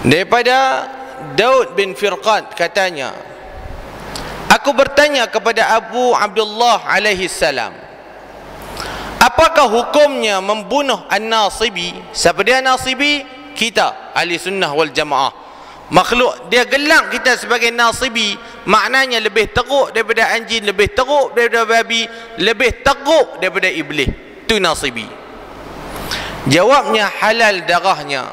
Daripada Daud bin Firqad katanya, aku bertanya kepada Abu Abdullah alaihi salam, apakah hukumnya membunuh an-nasibi? Siapa dia nasibi? Kita ahli sunnah wal jamaah. Makhluk dia gelak kita sebagai nasibi, maknanya lebih teruk daripada anjing, lebih teruk daripada babi, lebih teruk daripada iblis. Itu nasibi. Jawabnya, halal darahnya,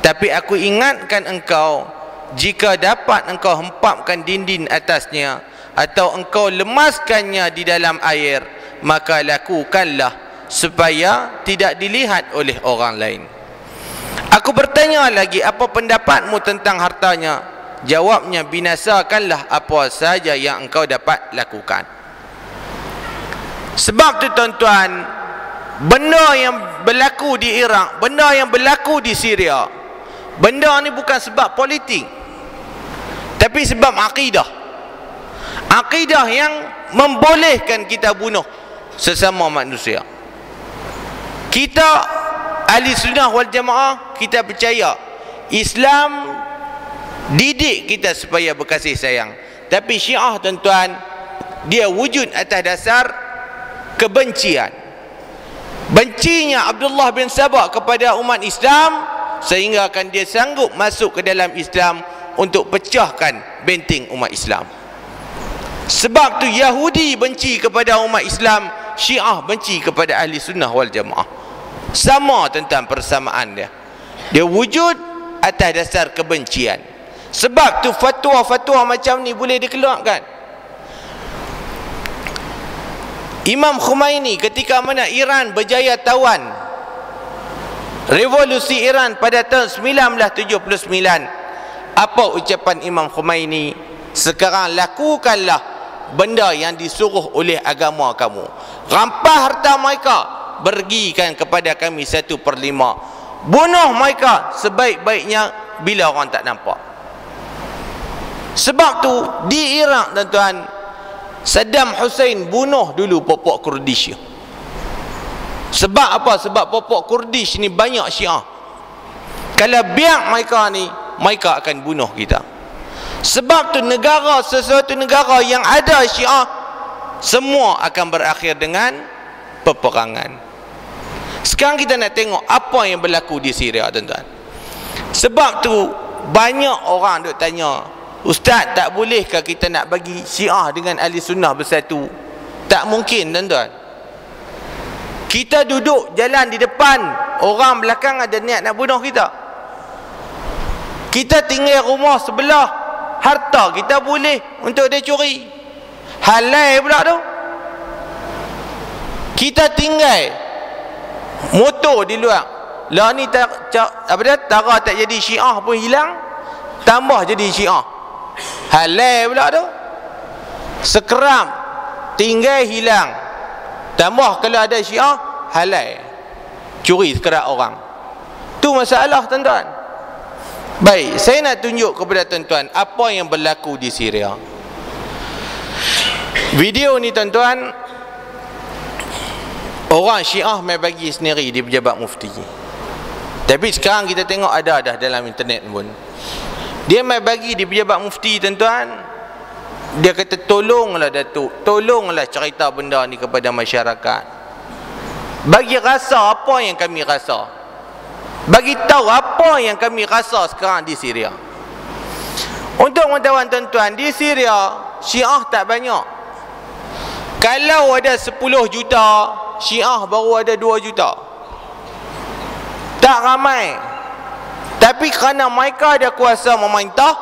tapi aku ingatkan engkau, jika dapat engkau hempapkan dinding atasnya atau engkau lemaskannya di dalam air, maka lakukanlah supaya tidak dilihat oleh orang lain. Aku bertanya lagi, apa pendapatmu tentang hartanya? Jawabnya, binasakanlah apa saja yang engkau dapat lakukan. Sebab tu tuan-tuan, benda yang berlaku di Iraq, benda yang berlaku di Syria, benda ni bukan sebab politik, tapi sebab akidah. Akidah yang membolehkan kita bunuh sesama manusia. Kita ahli sunnah wal jamaah, kita percaya Islam didik kita supaya berkasih sayang. Tapi Syiah, tuan-tuan, dia wujud atas dasar kebencian. Bencinya Abdullah bin Sabah kepada umat Islam, sehingga akan dia sanggup masuk ke dalam Islam untuk pecahkan benteng umat Islam. Sebab tu Yahudi benci kepada umat Islam, Syiah benci kepada ahli sunnah wal jamaah. Sama tentang persamaan dia. Dia wujud atas dasar kebencian. Sebab tu fatwa-fatwa macam ni boleh dikeluarkan. Imam Khomeini ketika mana Iran berjaya tawan revolusi Iran pada tahun 1979. Apa ucapan Imam Khomeini? Sekarang lakukanlah benda yang disuruh oleh agama kamu. Rampas harta mereka, berikan kepada kami 1/5. Bunuh mereka sebaik-baiknya bila orang tak nampak. Sebab tu di Iraq tuan-tuan, Saddam Hussein bunuh dulu popok Kurdish. Sebab apa? Sebab popok Kurdish ni banyak Syiah. Kalau biar mereka ni, mereka akan bunuh kita. Sebab tu negara, sesuatu negara yang ada Syiah, semua akan berakhir dengan peperangan. Sekarang kita nak tengok apa yang berlaku di Syria tuan-tuan. Sebab tu banyak orang duk tanya, Ustaz, tak bolehkah kita nak bagi Syiah dengan Ahli Sunnah bersatu? Tak mungkin tuan-tuan. Kita duduk jalan di depan, orang belakang ada niat nak bunuh kita. Kita tinggal rumah sebelah, harta kita boleh untuk dia curi, halal pula tu. Kita tinggal motor di luar, lah ni apa dia, tara tak jadi Syiah pun hilang, tambah jadi Syiah, halal pula tu. Sekeram tinggal hilang, tambah kalau ada Syiah, halal curi sekerat orang. Tu masalah tuan-tuan. Baik, saya nak tunjuk kepada tuan-tuan apa yang berlaku di Syria. Video ni tuan-tuan, orang Syiah mai bagi sendiri di pejabat mufti. Tapi sekarang kita tengok ada dah dalam internet pun. Dia mai bagi di pejabat mufti tuan-tuan. Dia kata, tolonglah Datuk, tolonglah cerita benda ni kepada masyarakat. Bagi rasa apa yang kami rasa. Bagi tahu apa yang kami rasa sekarang di Syria. Untuk pengetahuan tuan-tuan, di Syria Syiah tak banyak. Kalau ada 10 juta, Syiah baru ada 2 juta. Tak ramai. Tapi kerana mereka ada kuasa memerintah,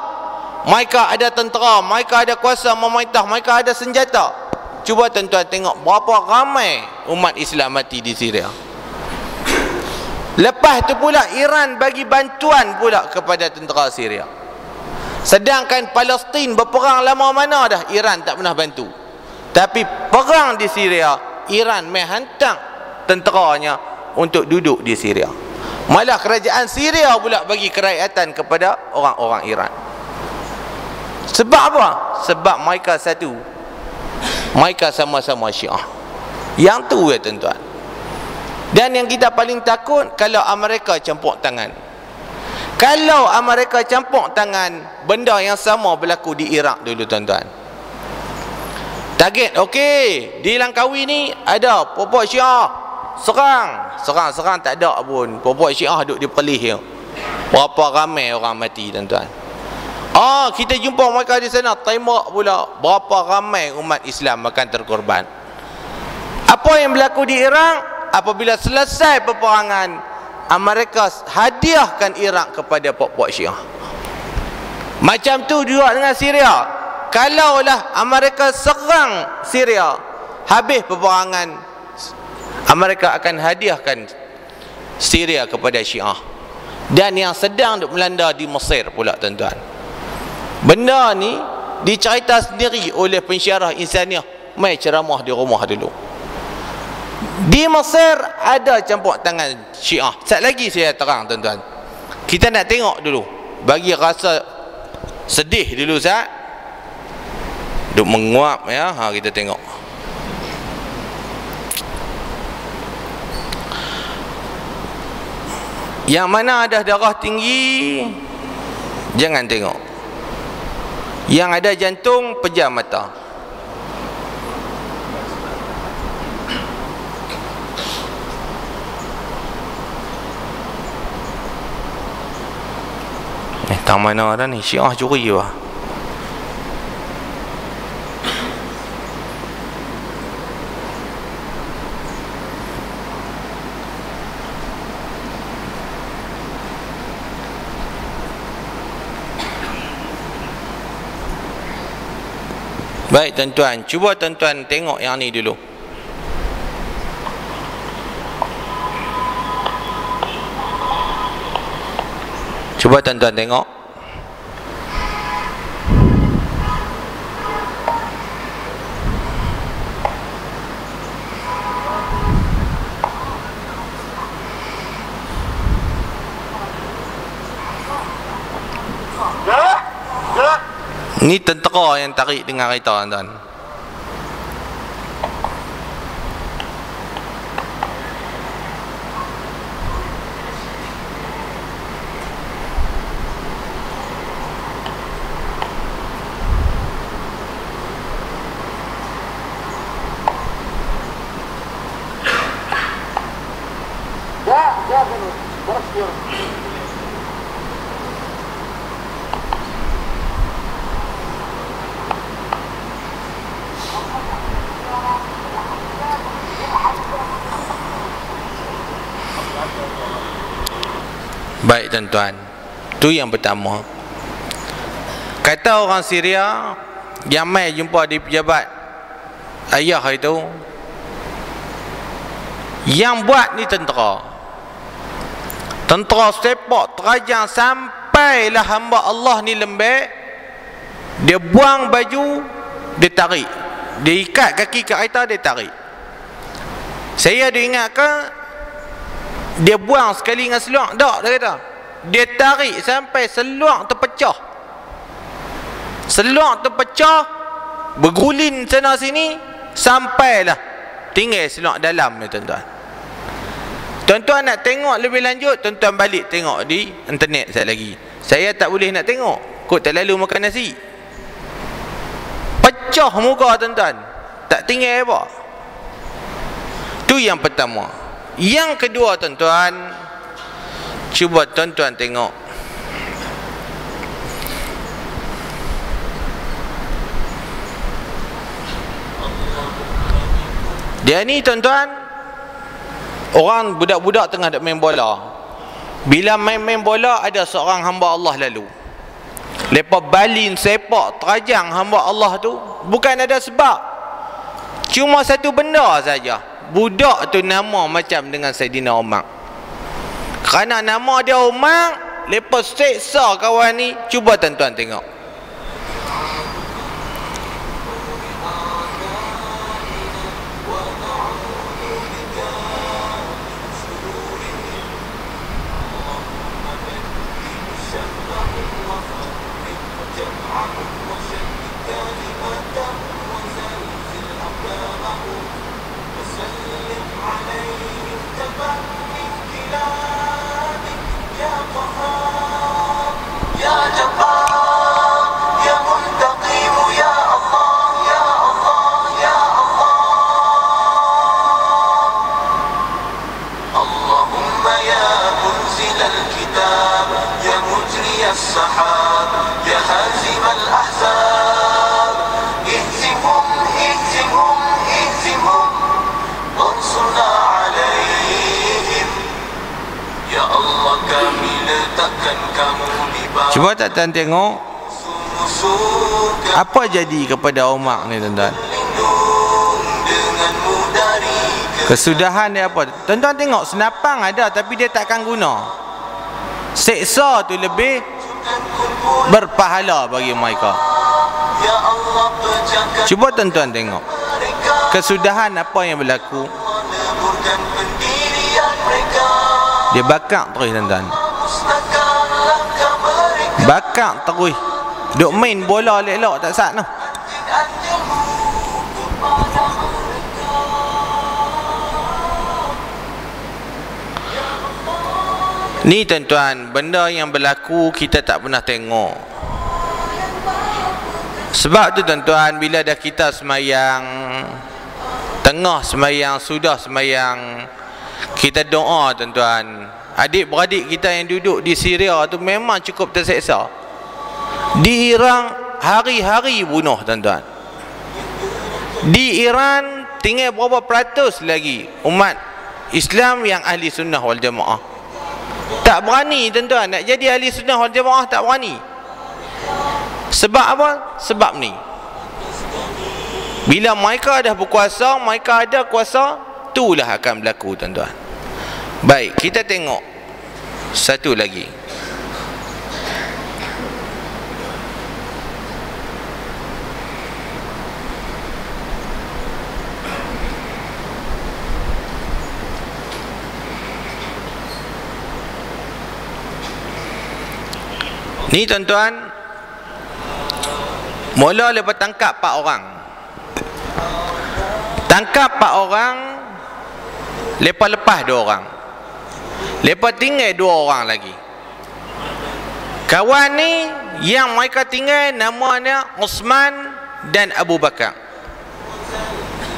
mereka ada tentera, mereka ada kuasa memerintah, mereka ada senjata. Cuba tuan-tuan tengok berapa ramai umat Islam mati di Syria. Lepas tu pula Iran bagi bantuan pula kepada tentera Syria. Sedangkan Palestin berperang lama mana dah, Iran tak pernah bantu. Tapi perang di Syria, Iran mai hantar tenteranya untuk duduk di Syria. Malah kerajaan Syria pula bagi kerakyatan kepada orang-orang Iran. Sebab apa? Sebab mereka satu. Mereka sama-sama Syiah. Yang tu ya tuan-tuan. Dan yang kita paling takut kalau Amerika campur tangan. Kalau Amerika campur tangan, benda yang sama berlaku di Iraq dulu tuan-tuan. Target, okey, di Langkawi ni ada popok Syiah, serang tak ada pun, popok Syiah duduk di Perlis. Berapa ramai orang mati tuan-tuan. Kita jumpa mereka di sana, tembak pula, berapa ramai umat Islam akan terkorban. Apa yang berlaku di Iraq? Apabila selesai peperangan, Amerika hadiahkan Iraq kepada popok Syiah. Macam tu juga dengan Syria. Kalaulah Amerika serang Syria, habis peperangan, Amerika akan hadiahkan Syria kepada Syiah. Dan yang sedang melanda di Mesir pula tuan-tuan. Benda ni dicerita sendiri oleh pensyarah insaniah, mai ceramah di rumah dulu. Di Mesir ada campur tangan Syiah. Sekejap lagi saya terang tuan-tuan. Kita nak tengok dulu, bagi rasa sedih dulu Ustaz. Duk menguap ya, kita tengok. Yang mana ada darah tinggi, jangan tengok. Yang ada jantung, pejam mata. Tak mana dah ni, Syiah curi lah. Baik tuan-tuan, cuba tuan-tuan tengok yang ni dulu. Cuba tuan-tuan tengok. Ni tentera yang tarik dengan kereta tuan-tuan. Baik tuan-tuan, tu yang pertama. Kata orang Syria yang mai jumpa di pejabat ayah itu, yang buat ni tentera sepak terajang sampailah hamba Allah ni lembek, dia buang baju, dia tarik, dia ikat kaki kat kereta, dia tarik. Saya ada ingat ke dia buang sekali dengan seluar? Tak, dia kata dia tarik sampai seluar terpecah. Seluar terpecah, bergulin sana sini, sampailah tinggal seluar dalam ni tuan-tuan. Tuan-tuan nak tengok lebih lanjut, tuan-tuan balik tengok di internet sekali lagi. Saya tak boleh nak tengok, kot tak lalu makan nasi. Pecah muka tuan-tuan, tak tinggal apa. Tu yang pertama. Yang kedua tuan-tuan, cuba tuan-tuan tengok. Dia ni tuan-tuan, orang budak-budak tengah nak main bola. Bila main-main bola, ada seorang hamba Allah lalu. Lepas balin sepak terajang hamba Allah tu, bukan ada sebab, cuma satu benda saja. Budak tu nama macam dengan Saidina Umar. Kerana nama dia Umar, lepas seksa kawan ni. Cuba tuan-tuan tengok. Cuba tuan-tuan tengok apa jadi kepada Umar ni tuan-tuan. Kesudahan dia apa? Tuan-tuan tengok, senapang ada tapi dia takkan guna. Seksa tu lebih berpahala bagi mereka. Cuba tuan-tuan tengok kesudahan apa yang berlaku. Dia bakar terus tuan-tuan, bakar terus. Duk main bola elok-elok tak sat noh. Ni tuan-tuan, benda yang berlaku kita tak pernah tengok. Sebab tu tuan-tuan, bila dah kita semayang, tengah semayang, sudah semayang, kita doa tuan-tuan. Adik-beradik kita yang duduk di Syria tu memang cukup terseksa. Di Iran hari-hari bunuh tuan-tuan. Di Iran tinggal berapa peratus lagi umat Islam yang ahli sunnah wal jamaah. Tak berani tuan-tuan nak jadi ahli sunnah wal jamaah, tak berani. Sebab apa? Sebab ni, bila mereka dah berkuasa, mereka ada kuasa, itulah akan berlaku tuan-tuan. Baik, kita tengok satu lagi. Ni tuan-tuan, mula lepas tangkap 4 orang. Tangkap 4 orang, lepas 2 orang. Lepas tinggal 2 orang lagi. Kawan ni yang mereka tinggal namanya Osman dan Abu Bakar.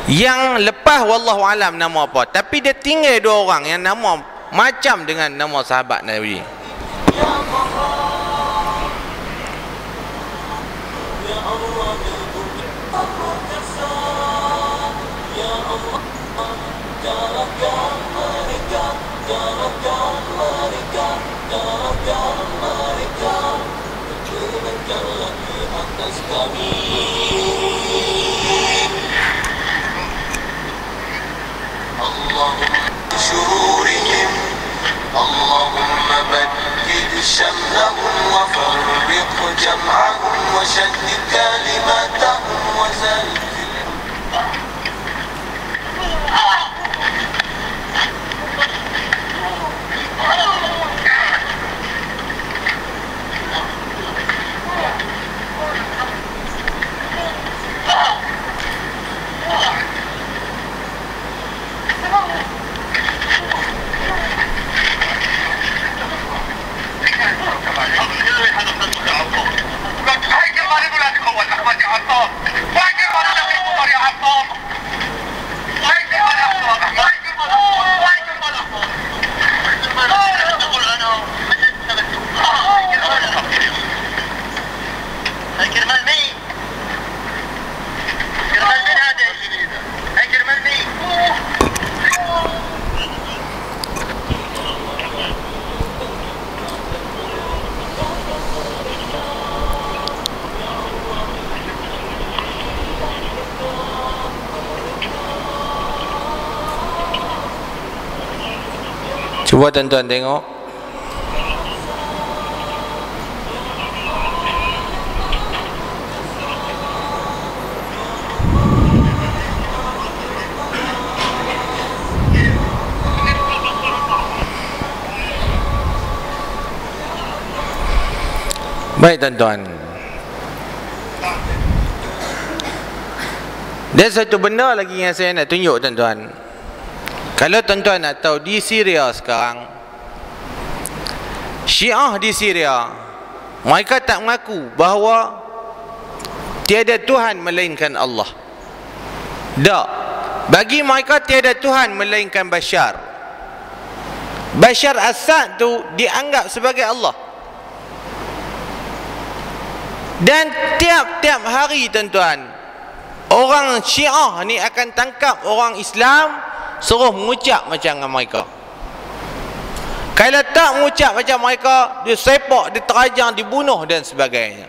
Yang lepas wallahu alam nama apa, tapi dia tinggal 2 orang yang nama macam dengan nama sahabat Nabi. شرورهم اللهم بدد شملهم وفرق جمعهم وشتت كلماتهم وزلزل Cuba tuan-tuan tengok. Baik tuan-tuan. Dan satu benda lagi yang saya nak tunjuk tuan-tuan. Kalau tuan-tuan nak tahu, di Syria sekarang, Syiah di Syria, mereka tak mengaku bahawa tiada Tuhan melainkan Allah. Tak. Bagi mereka tiada Tuhan melainkan Bashar. Bashar Assad tu dianggap sebagai Allah. Dan tiap-tiap hari tuan-tuan, orang Syiah ni akan tangkap orang Islam, suruh mengucap macam mereka. Kalau tak mengucap macam mereka, dia sepak, dia terajang, dibunuh dan sebagainya.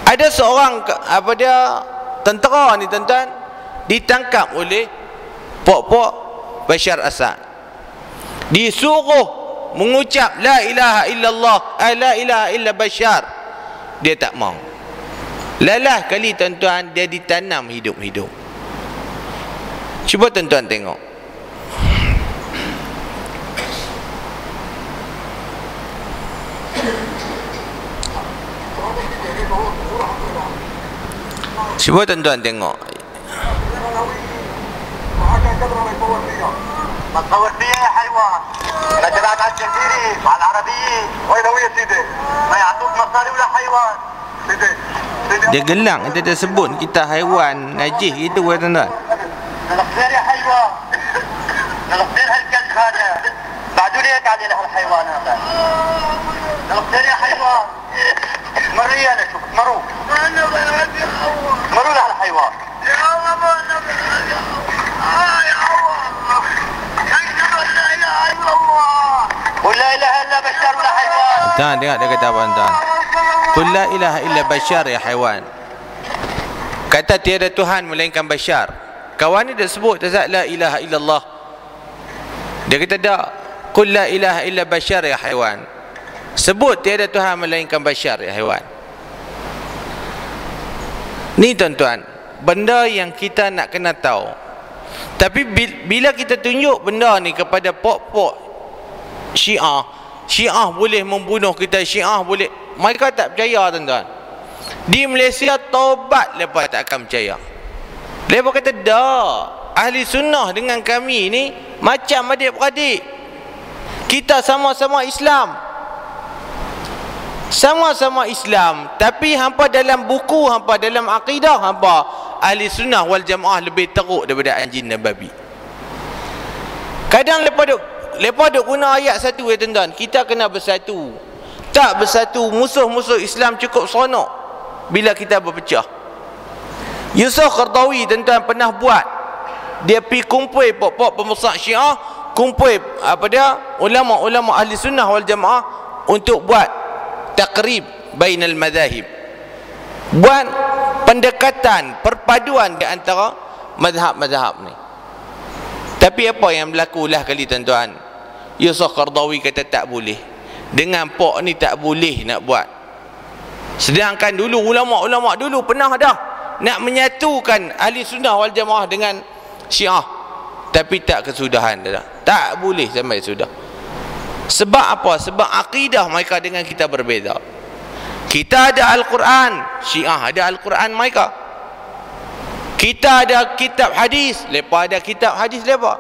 Ada seorang tentera ni tuan-tuan, ditangkap oleh pok-pok Bashar Assad. Disuruh mengucap la ilaha illallah, la ilaha illa Bashar. Dia tak mau. Lalah kali tuan-tuan, dia ditanam hidup-hidup. Cuba tuan-tuan tengok. Cuba tuan-tuan tengok. ما تصور فيها يا حيوان. انا كلام على الجزيري مع العربيه وين هو يا سيدي؟ ما يعطوك مصاري ولا حيوان سيدي. Dia gelak, kita sebut kita haiwan najis gitu tuan-tuan. نلقير يا حيوان. نلقير هالكلب هذا. بعدوا ليك علينا هالحيوان هذا. نلقير يا حيوان. مري انا شوف مروا. انا بلدي حيوان. مروا لهالحيوان. يا الله ما انا بلدي حيوان. يا الله. أشهد أن لا إله إلا الله ولا إله إلا بشر ولا حيوان. Tuan tengok dia kata apa tuan? Qul la ilaha illa Bashar ya haiwan. Kata tiada Tuhan melainkan Bashar. Kawan ni dia sebut tak la ilaha illallah. Dia kata tak. Qul la ilaha illa Bashar ya haiwan. Sebut tiada Tuhan melainkan Bashar ya haiwan. Ni tuan-tuan, benda yang kita nak kena tahu. Tapi bila kita tunjuk benda ni kepada pok-pok Syiah, Syiah boleh membunuh kita, Syiah boleh. Mereka tak percaya, tuan-tuan. Di Malaysia taubat lepas tak akan percaya. Lepas kata dah, ahli sunnah dengan kami ni macam adik-beradik. Kita sama-sama Islam. Sama-sama Islam, tapi hampa dalam buku hampa, dalam akidah hampa, ahli sunnah wal jamaah lebih teruk daripada anjing dan babi. Kadang lepas duk guna ayat satu, ya tuan-tuan, kita kena bersatu. Tak bersatu, musuh-musuh Islam cukup seronok bila kita berpecah. Yusuf Qaradawi, tuan-tuan, pernah buat. Dia pergi kumpul pok-pok pembesar Syiah, kumpul ulama-ulama ahli sunnah wal jamaah untuk buat takrib bainal madhahib, buat pendekatan, perpaduan di antara mazhab-mazhab ni. Tapi apa yang berlaku lah kali, tuan-tuan, Yusuf Qaradawi kata tak boleh. Dengan pok ni tak boleh nak buat. Sedangkan dulu ulama-ulama dulu pernah dah nak menyatukan ahli sunnah wal jamaah dengan Syiah, tapi tak kesudahan dah. Tak boleh sampai sudah. Sebab apa? Sebab akidah mereka dengan kita berbeza. Kita ada Al-Quran, Syiah ada Al-Quran mereka. Kita ada kitab hadis, mereka ada kitab hadis mereka.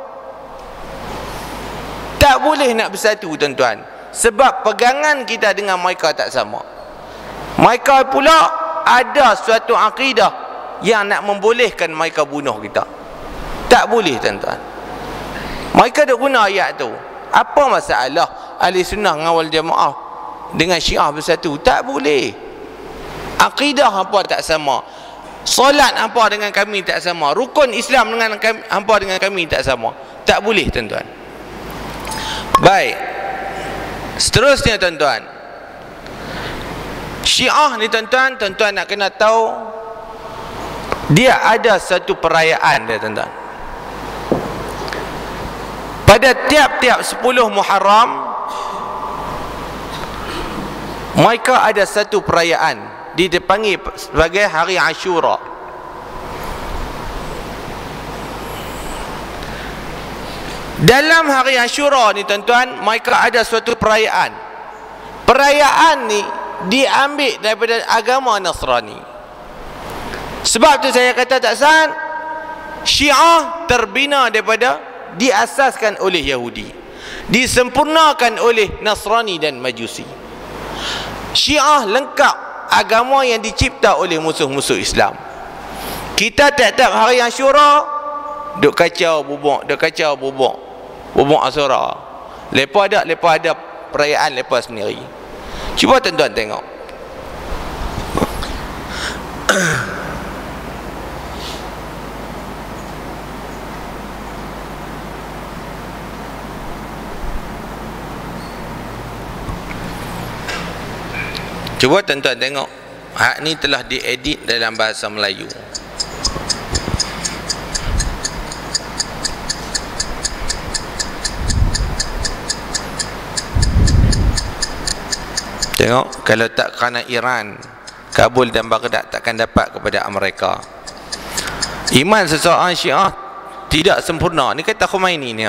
Tak boleh nak bersatu, tuan-tuan, sebab pegangan kita dengan mereka tak sama. Mereka pula ada suatu akidah yang nak membolehkan mereka bunuh kita. Tak boleh, tuan-tuan. Mereka dah guna ayat tu. Apa masalah ahli sunnah ngawal jamaah dengan Syiah bersatu? Tak boleh. Akidah hampa tak sama, solat hampa dengan kami tak sama, rukun Islam dengan hampa dengan kami tak sama. Tak boleh, tuan-tuan. Baik, seterusnya, tuan-tuan, Syiah ni, tuan-tuan nak kena tahu, dia ada satu perayaan dia, tuan-tuan. Pada tiap-tiap 10 Muharram, mereka ada satu perayaan, dipanggil sebagai Hari Ashura. Dalam Hari Ashura ni, tuan-tuan, mereka ada suatu perayaan. Perayaan ni diambil daripada agama Nasrani. Sebab tu saya kata tak sah. Syiah terbina daripada, diasaskan oleh Yahudi, disempurnakan oleh Nasrani dan Majusi. Syiah lengkap agama yang dicipta oleh musuh-musuh Islam. Kita tiap-tiap Hari Ashura duk kacau bubuk, bubuk Ashura. Lepas ada perayaan lepas sendiri. Cuba tuan-tuan tengok. Cuba tuan-tuan tengok. Hak ni telah diedit dalam bahasa Melayu. Tengok, kalau tak kerana Iran, Kabul dan Baghdad takkan dapat kepada Amerika. Iman seseorang Syiah tidak sempurna, ni kata Khomeini ni,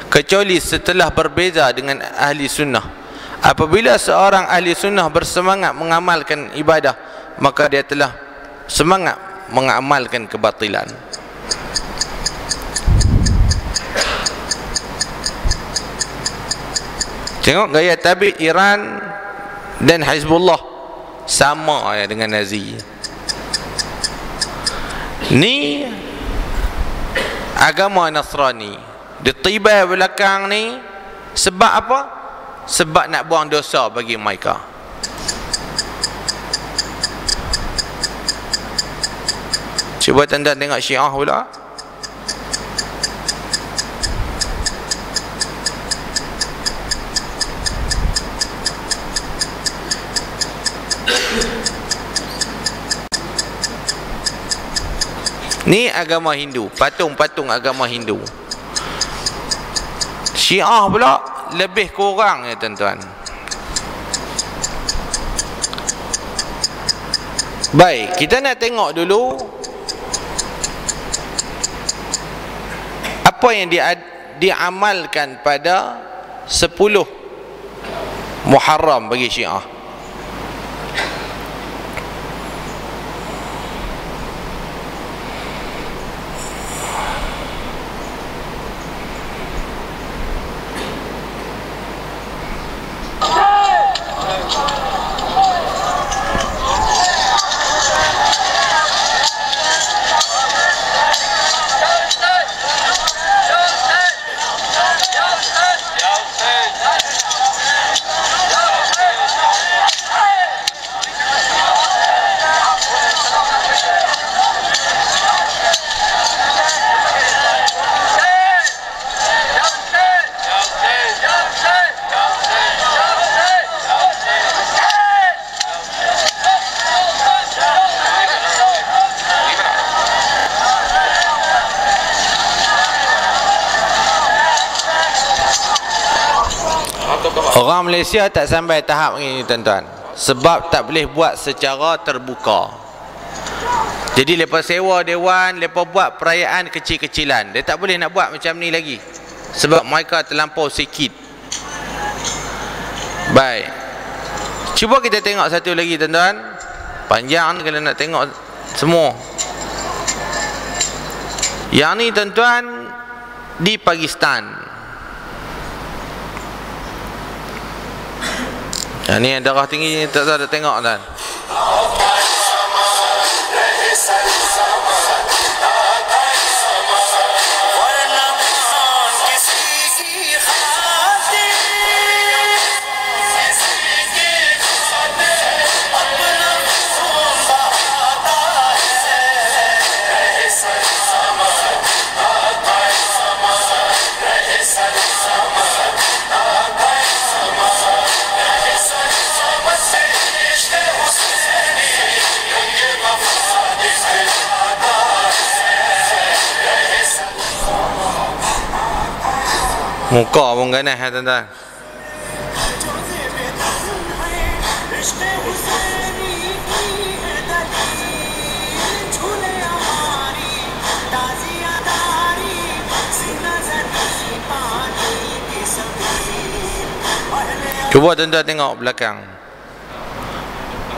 kecuali setelah berbeza dengan ahli sunnah. Apabila seorang ahli sunnah bersemangat mengamalkan ibadah, maka dia telah semangat mengamalkan kebatilan. Tengok gaya tabik Iran dan Hizbullah sama ya dengan Nazi. Ni agama Nasrani. Ditibai belakang ni sebab apa? Sebab nak buang dosa bagi mereka. Cuba tuan-tuan tengok Syiah pula. Ni agama Hindu, patung-patung agama Hindu. Syiah pula lebih kurang ya tuan-tuan. Baik, kita nak tengok dulu apa yang diamalkan pada 10 muharram bagi Syiah. Orang Malaysia tak sampai tahap ini tuan-tuan, sebab tak boleh buat secara terbuka. Jadi lepas sewa dewan, lepas buat perayaan kecil-kecilan, dia tak boleh nak buat macam ni lagi, sebab mereka terlampau sikit. Baik, cuba kita tengok satu lagi tuan-tuan. Panjang ni kalau nak tengok semua. Yang ni tuan-tuan di Pakistan. Yang ni darah tinggi, tak tahu dah tengok kan. Muka pun ganas ya tuan-tuan. Cuba tuan-tuan tengok belakang.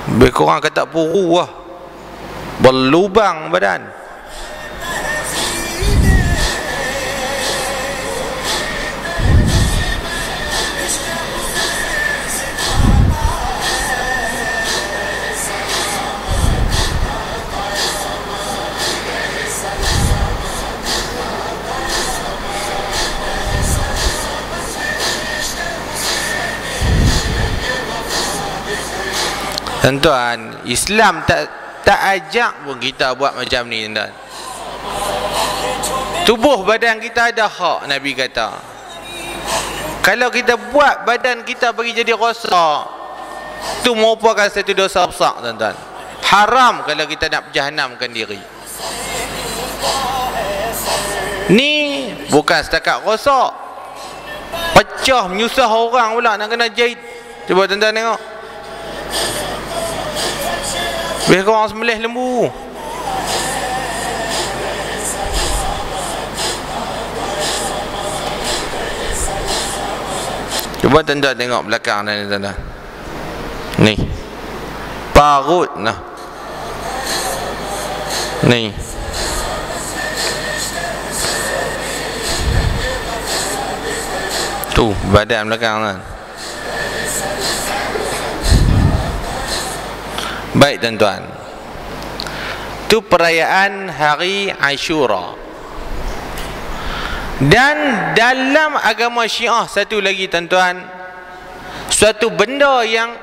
Lebih kurang kata puru lah, berlubang badan. Tuan-tuan, Islam tak ajak pun kita buat macam ni tuan-tuan. Tubuh badan kita ada hak, Nabi kata. Kalau kita buat badan kita bagi jadi rosak, itu merupakan satu dosa besar tuan-tuan. Haram kalau kita nak berjahanamkan diri. Ni bukan setakat rosak, pecah, menyusah orang pula nak kena jahit. Cuba tuan-tuan tengok. Lebih kurang sembelih lembu. Cuba tuan-tuan tengok belakang ni tuan-tuan. Ni parut nah. Ni tu badan belakang kan. Baik tuan-tuan, itu perayaan hari Ashura. Dan dalam agama Syiah satu lagi tuan-tuan, suatu benda yang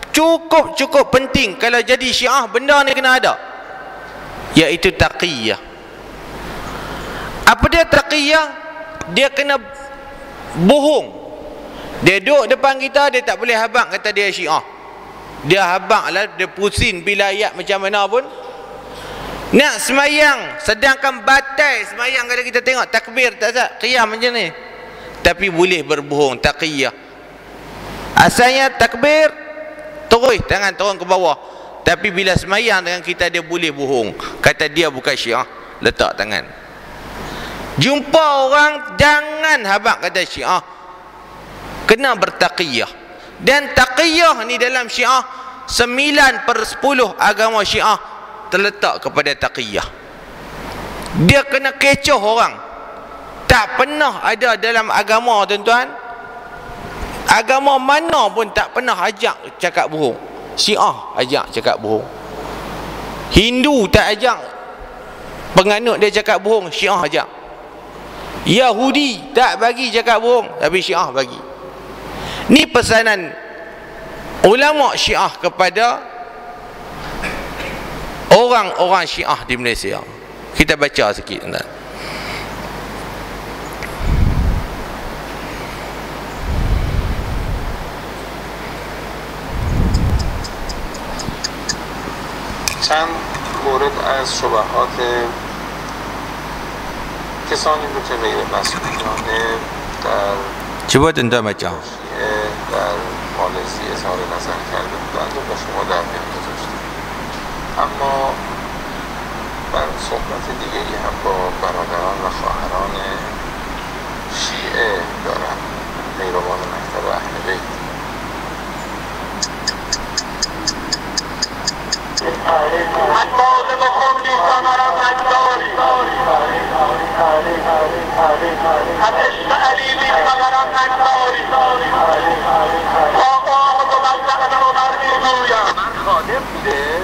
cukup penting kalau jadi Syiah, benda ni kena ada, iaitu taqiyah. Apa dia taqiyah? Dia kena bohong. Dia duduk depan kita, dia tak boleh habaq kata dia Syiah. Dia habaq lah, dia pusing bila ayat macam mana pun. Nak semayang, sedangkan batai semayang kalau kita tengok takbir tak sah, qiyam macam ni, tapi boleh berbohong, taqiyah. Asalnya takbir terus tangan turun ke bawah, tapi bila semayang dengan kita dia boleh bohong, kata dia bukan Syiah, letak tangan. Jumpa orang jangan habaq kata Syiah, kena bertaqiyah. Dan taqiyah ni dalam Syiah 9/10 agama Syiah terletak kepada taqiyah. Dia kena kecoh orang. Tak pernah ada dalam agama, tuan-tuan, agama mana pun tak pernah ajak cakap bohong. Syiah ajak cakap bohong. Hindu tak ajak penganut dia cakap bohong, Syiah ajak. Yahudi tak bagi cakap bohong, tapi Syiah bagi. Ni pesanan ulama Syiah kepada orang-orang Syiah di Malaysia. Kita baca sikit, tuan. چند مورد از شبهات کسانی بود که غیر مسئولانه در Cuba tuan-tuan baca. در مالزی اظهار نظر کرده بودند و با شما در میان گذاشتند. اما من صحبت دیگری هم با برادران و خواهران شیعه دارم، پیروان مکتب اهل بیت. من خادم بوده،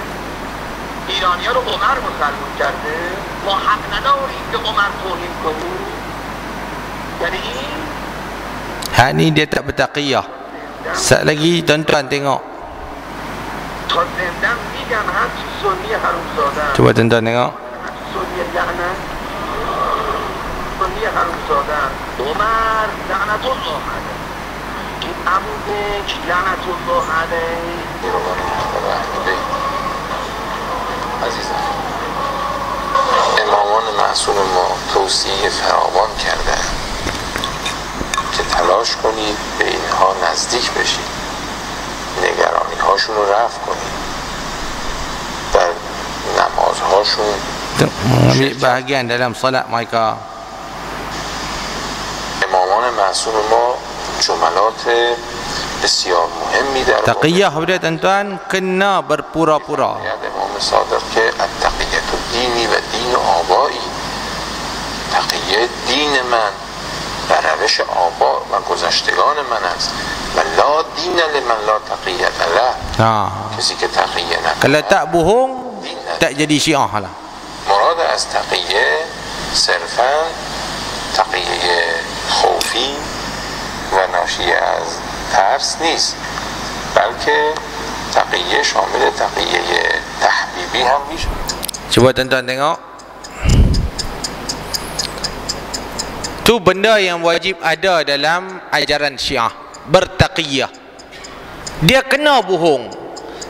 ایرانیا رو عمر مسلمون کرده، ما حق نداریم که عمر توهین کنیم. یعنی Ha ni dia tak bertaqiyah. Sat lagi tuan-tuan tengok. تا زندم میگم هم سنی حرومزاده، Cuba tuan-tuan tengok. سنی لعنت، سنی حرومزاده، عمر لعنت الله علیه، این عمودش لعنت الله علیه. پیروان مکتب اهل بیت. عزیزان، امامان معصوم ما توصیه فراوان کردند که تلاش کنید به اینها نزدیک بشید، نگرانی هاشون رو رفع کنید، در نمازهاشون Ambil bahagian dalam solat mereka. امامان معصوم ما جملات بسیار مهمی در Taqiyah dia tuan-tuan kena berpura-pura. باید امام صادق که التقیت دینی و دین آبایی، تقیه دین من و روش آبا و گذشتگان من است و لا دین لمن لا تقیت له. Ha. کسی که تقیه Kalau نکند tak bohong tak jadi Syiah lah. مراد از تقیه صرفا تقیه خوفی و ناشی از ترس نیست، بلکه تقیه شامل تقیه تحبیبی هم میشه. Cuba tuan-tuan tengok. Tu benda yang wajib ada dalam ajaran Syiah, bertaqiyah. Dia kena bohong.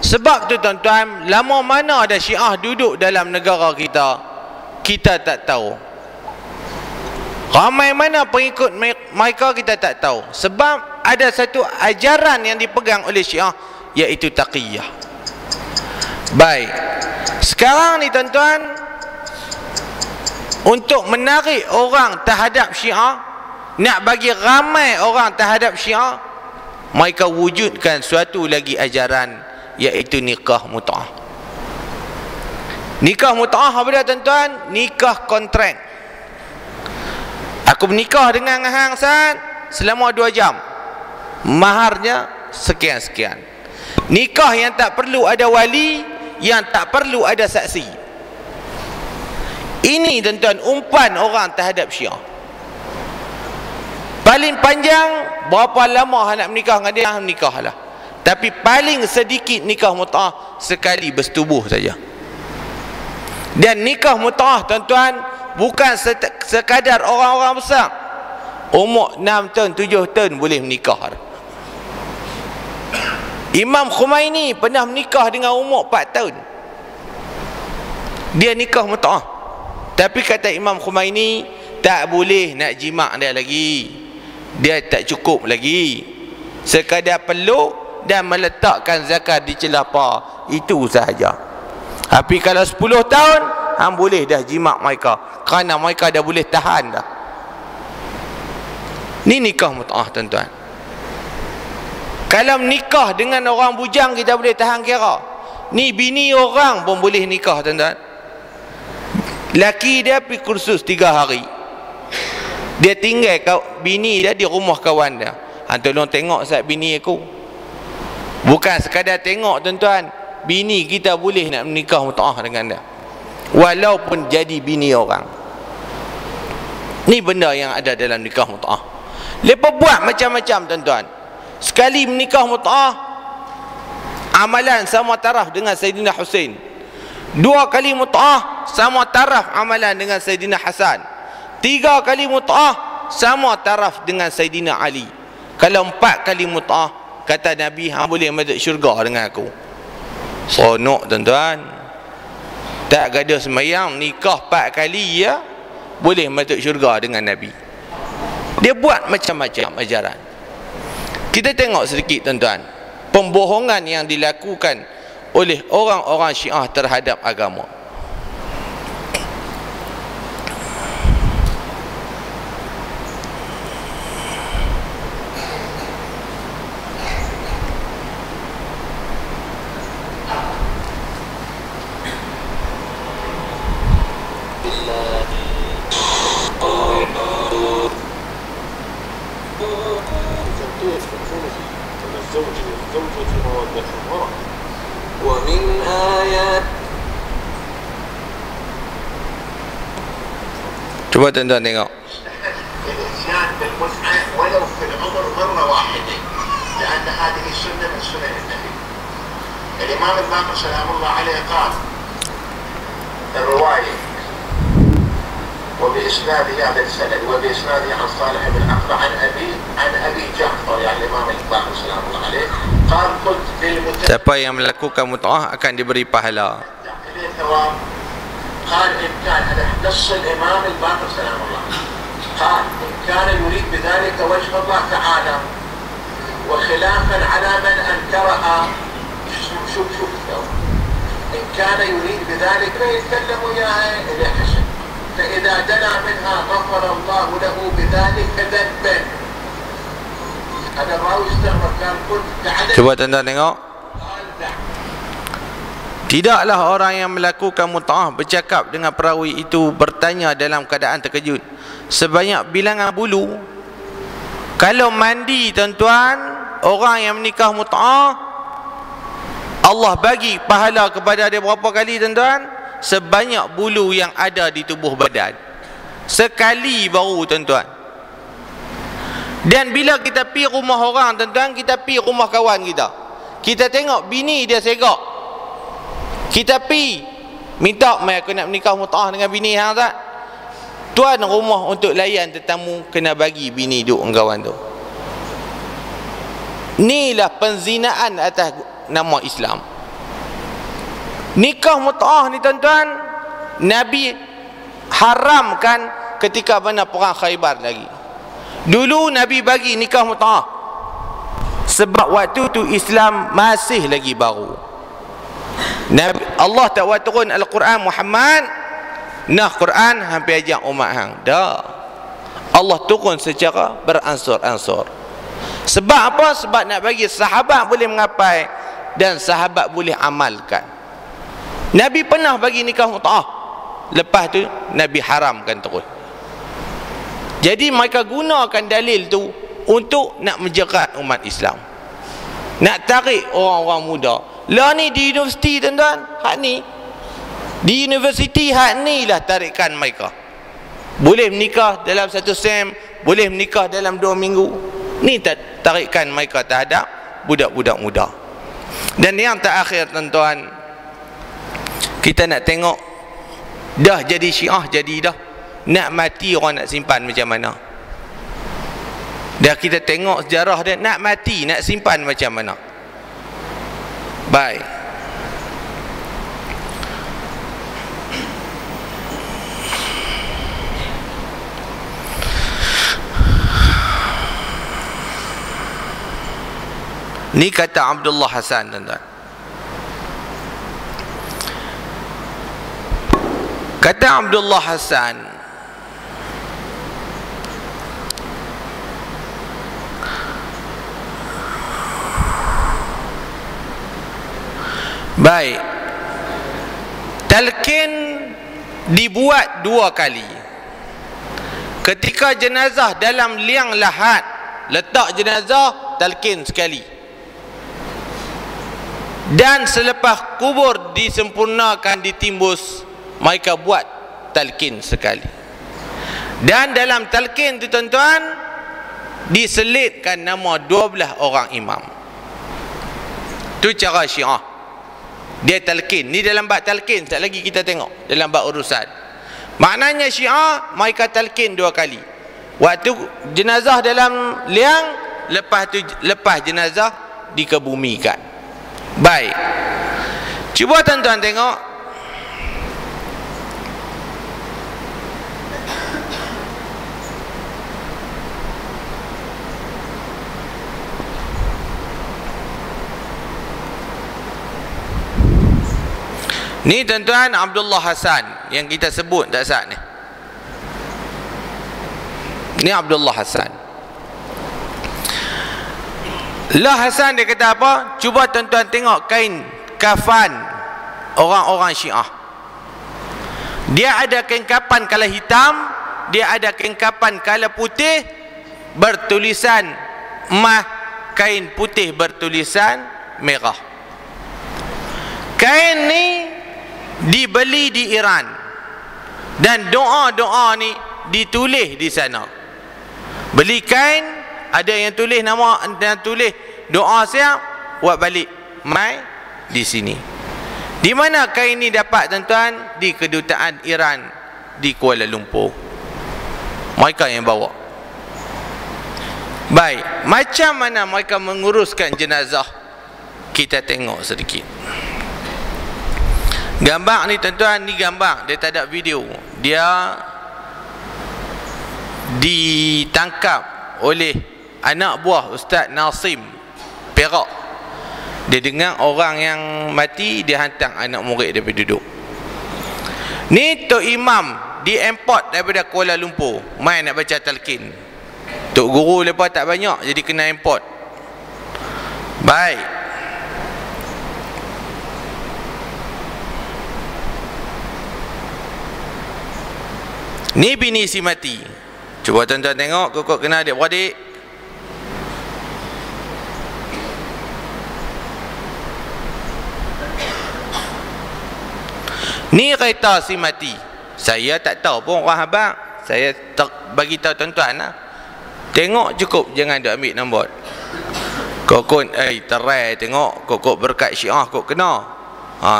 Sebab tu tuan-tuan, lama mana ada Syiah duduk dalam negara kita, kita tak tahu. Ramai mana pengikut mereka kita tak tahu. Sebab ada satu ajaran yang dipegang oleh Syiah, iaitu taqiyah. Baik. Sekarang ni tuan-tuan, untuk menarik orang terhadap Syiah, nak bagi ramai orang terhadap Syiah, mereka wujudkan suatu lagi ajaran, iaitu nikah mut'ah. Nikah mut'ah apa dia tuan-tuan? Nikah kontrak. Aku bernikah dengan hang San selama 2 jam, maharnya sekian-sekian. Nikah yang tak perlu ada wali, yang tak perlu ada saksi. Ini tuan-tuan umpan orang terhadap Syiah. Paling panjang berapa lama nak menikah dengan dia, menikahlah. Tapi paling sedikit nikah mut'ah sekali bersetubuh saja. Dan nikah mut'ah tuan-tuan bukan sekadar orang-orang besar. Umur 6 tahun, 7 tahun boleh menikah. Imam Khomeini pernah menikah dengan umur 4 tahun. Dia nikah mut'ah. Tapi kata Imam Khomeini, tak boleh nak jimak dia lagi. Dia tak cukup lagi. Sekadar peluk dan meletakkan zakat di celapa, itu sahaja. Tapi kalau 10 tahun, hang boleh dah jimak mereka, kerana mereka dah boleh tahan dah. Ni nikah mut'ah tuan-tuan. Kalau nikah dengan orang bujang kita boleh tahan kira. Ni bini orang pun boleh nikah, tuan-tuan. Laki dia pergi kursus 3 hari. Dia tinggal bini dia di rumah kawan dia. Tolong tengok sat bini aku. Bukan sekadar tengok, tuan-tuan. Bini kita boleh nak menikah mutaah dengan dia, walaupun jadi bini orang. Ni benda yang ada dalam nikah mutaah. Lepas buat macam-macam, tuan-tuan. Sekali menikah mutaah, amalan sama taraf dengan Sayyidina Husain. 2 kali mutaah, sama taraf amalan dengan Sayyidina Hasan. 3 kali mutaah, sama taraf dengan Sayyidina Ali. Kalau 4 kali mutaah, kata Nabi, hang boleh masuk syurga dengan aku. Sonok, tuan-tuan. Tak gaduh semayang, nikah 4 kali ya, boleh masuk syurga dengan Nabi. Dia buat macam-macam ajaran. Kita tengok sedikit, tuan-tuan, pembohongan yang dilakukan oleh orang-orang Syiah terhadap agama. Cuba tuan-tuan tengok. الاتيان بالمتعه ولو في العمر مره واحده لان هذه سنه من سنن النبي. الامام الباقر سلام الله عليه قال الروايه وباسناده هذا السند وباسناده عن صالح بن عقبه عن ابي جعفر يعني الامام الباقر سلام الله عليه قال قلت للمتعه Siapa yang melakukan mutaah akan diberi pahala. قال إن كان هذا نص الإمام الباقر سلام الله قال إن كان يريد بذلك وجه الله تعالى وخلافا على من أنكرها. شوف إن كان يريد بذلك لا يتكلم وياها إلى حسن، فإذا دنا منها غفر الله له بذلك ذنبا. هذا الراوي استغرب كان قلت تعدد. Cuba tuan-tuan tengok. Tidaklah orang yang melakukan mutaah bercakap dengan perawi itu bertanya dalam keadaan terkejut sebanyak bilangan bulu. Kalau mandi, tuan-tuan, orang yang menikah mutaah, Allah bagi pahala kepada dia berapa kali, tuan-tuan? Sebanyak bulu yang ada di tubuh badan. Sekali baru, tuan-tuan. Dan bila kita pergi rumah orang, tuan-tuan, kita pergi rumah kawan kita, kita tengok bini dia segak, kita pi minta, mai aku nak menikah mutaah dengan bini hang tak? Tuan rumah untuk layan tetamu kena bagi bini duk dengan kawan tu. Inilah penzinaan atas nama Islam. Nikah mutaah ni, tuan-tuan, Nabi haramkan ketika mana perang Khaybar lagi. Dulu Nabi bagi nikah mutaah sebab waktu tu Islam masih lagi baru. Nabi, Allah tak buat turun Al-Quran, Muhammad nah Quran hampir ajak umat hang dah. Allah turun secara beransur-ansur. Sebab apa? Sebab nak bagi sahabat boleh mengapai dan sahabat boleh amalkan. Nabi pernah bagi nikah mutaah, lepas tu Nabi haramkan terus. Jadi mereka gunakan dalil tu untuk nak menjerat umat Islam, nak tarik orang-orang muda. Lah ni di universiti, tuan-tuan, hak ni di universiti, hak ni lah tarikan mereka. Boleh menikah dalam 1 sem, boleh menikah dalam 2 minggu. Ni tarikan mereka terhadap budak-budak muda. Dan yang terakhir, tuan-tuan, kita nak tengok dah jadi Syiah, jadi dah nak mati orang nak simpan macam mana. Dah kita tengok sejarah dia, nak mati nak simpan macam mana. Baik. Ni kata Abdullah Hasan, tuan-tuan. Kata Abdullah Hasan, Baik, talqin dibuat 2 kali. Ketika jenazah dalam liang lahat, letak jenazah, talqin sekali. Dan selepas kubur disempurnakan, ditimbus, mereka buat talqin sekali. Dan dalam talqin tu tuan-tuan, diselitkan nama 12 orang imam. Tu cara Syiah. Dia talqin. Ni dalam bab talqin, sekejap lagi kita tengok dalam bab urusan. Maknanya Syiah mereka talqin 2 kali. Waktu jenazah dalam liang, lepas jenazah dikebumikan. Baik, cuba tuan-tuan tengok. Ni tuan-tuan Abdullah Hasan yang kita sebut tak saat ni. Ni Abdullah Hasan. Lah Hasan dia kata apa? Cuba tuan-tuan tengok kain kafan orang-orang Syiah. Dia ada kain kafan kala hitam, dia ada kain kafan kala putih bertulisan emas, kain putih bertulisan merah. Kain ni dibeli di Iran, dan doa-doa ni ditulis di sana. Beli kain, ada yang tulis nama dan tulis doa siap, buat balik mai di sini. Di mana kain ni dapat tuan-tuan? Di kedutaan Iran di Kuala Lumpur. Mereka yang bawa. Baik, macam mana mereka menguruskan jenazah? Kita tengok sedikit. Gambar ni tuan-tuan, ni gambar, dia tak ada video. Dia ditangkap oleh anak buah Ustaz Nasim Perak. Dia dengar orang yang mati, dia hantar anak murid dia pergi duduk. Ni Tok Imam diimport daripada Kuala Lumpur, main nak baca talqin. Tok guru lepas tak banyak, jadi kena import. Baik, ni bini si mati. Cuba tuan-tuan tengok, kokok kena adik-beradik. Ni kereta si mati. Saya tak tahu pun orang habaq. Saya bagi tahu tuan-tuan lah. Tengok cukup, jangan duk ambil nombor. Kokok terai tengok, kokok berkat Syiah kok kena.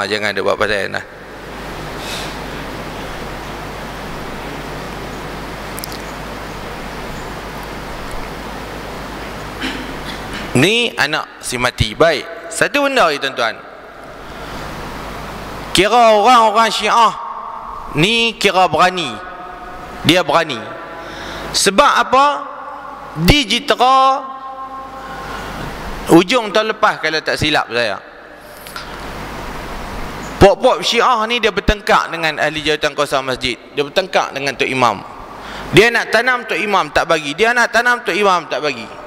Jangan duk buat pasal lah. Ni anak si mati. Baik, satu benda ni tuan-tuan, kira orang-orang Syiah ni kira berani. Dia berani. Sebab apa? Di Jitera ujung tahun lepas kalau tak silap saya, pok-pok Syiah ni dia bertengkar dengan ahli jawatan kuasa masjid. Dia bertengkar dengan Tok Imam. Dia nak tanam, Tok Imam tak bagi. Dia nak tanam, Tok Imam tak bagi.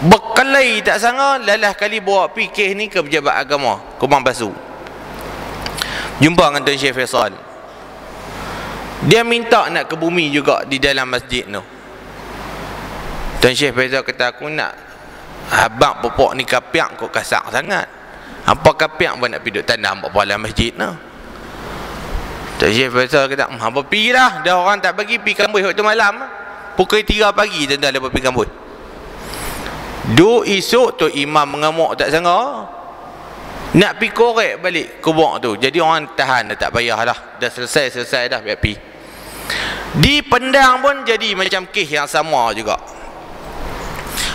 Berkelahi tak sangka, lalah kali bawa pergi kes ni ke pejabat agama Kumbang Basu. Jumpa dengan Tuan Syekh Faisal. Dia minta nak ke bumi juga di dalam masjid tu. Tuan Syekh Faisal kata, aku nak habaq popok ni kapiak kok kasar sangat. Apa kapiak pun nak pergi duk tanam apa dalam masjid tu. Tuan Syekh Faisal kata, apa pergi dah. Dah orang tak bagi pergi kambuh waktu malam. Pukul 3 pagi tuan-tuan lepas pergi kambuh. Duk esok tu imam mengamuk tak sangka, nak pergi korek balik kubur tu. Jadi orang tahan dah, tak payah dah, dah selesai dah, biar pergi. Di Pendang pun jadi macam kes yang sama juga.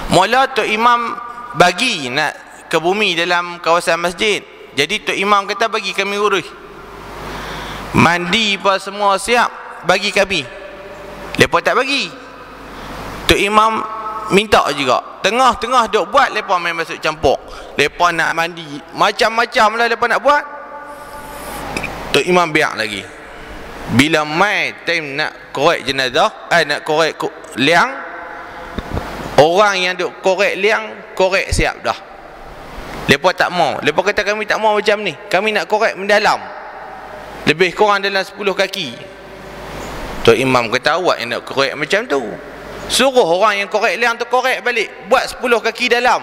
Mula Tok Imam bagi nak ke bumi dalam kawasan masjid. Jadi Tok Imam kata, bagi kami urus, mandi apa semua siap, bagi kami. Lepas tak bagi, Tok Imam minta juga. Tengah-tengah duk buat, lepas main masuk campur. Lepas nak mandi, macam-macam lah lepas nak buat. Tok Imam biar lagi. Bila mai time nak korek jenazah, nak korek liang, orang yang duk korek liang, korek siap dah. Lepas tak mau. Lepas kata kami tak mau macam ni. Kami nak korek mendalam. Lebih kurang dalam 10 kaki. Tok Imam kata awak yang nak korek macam tu. Suruh orang yang korek liang tu korek balik. Buat 10 kaki dalam.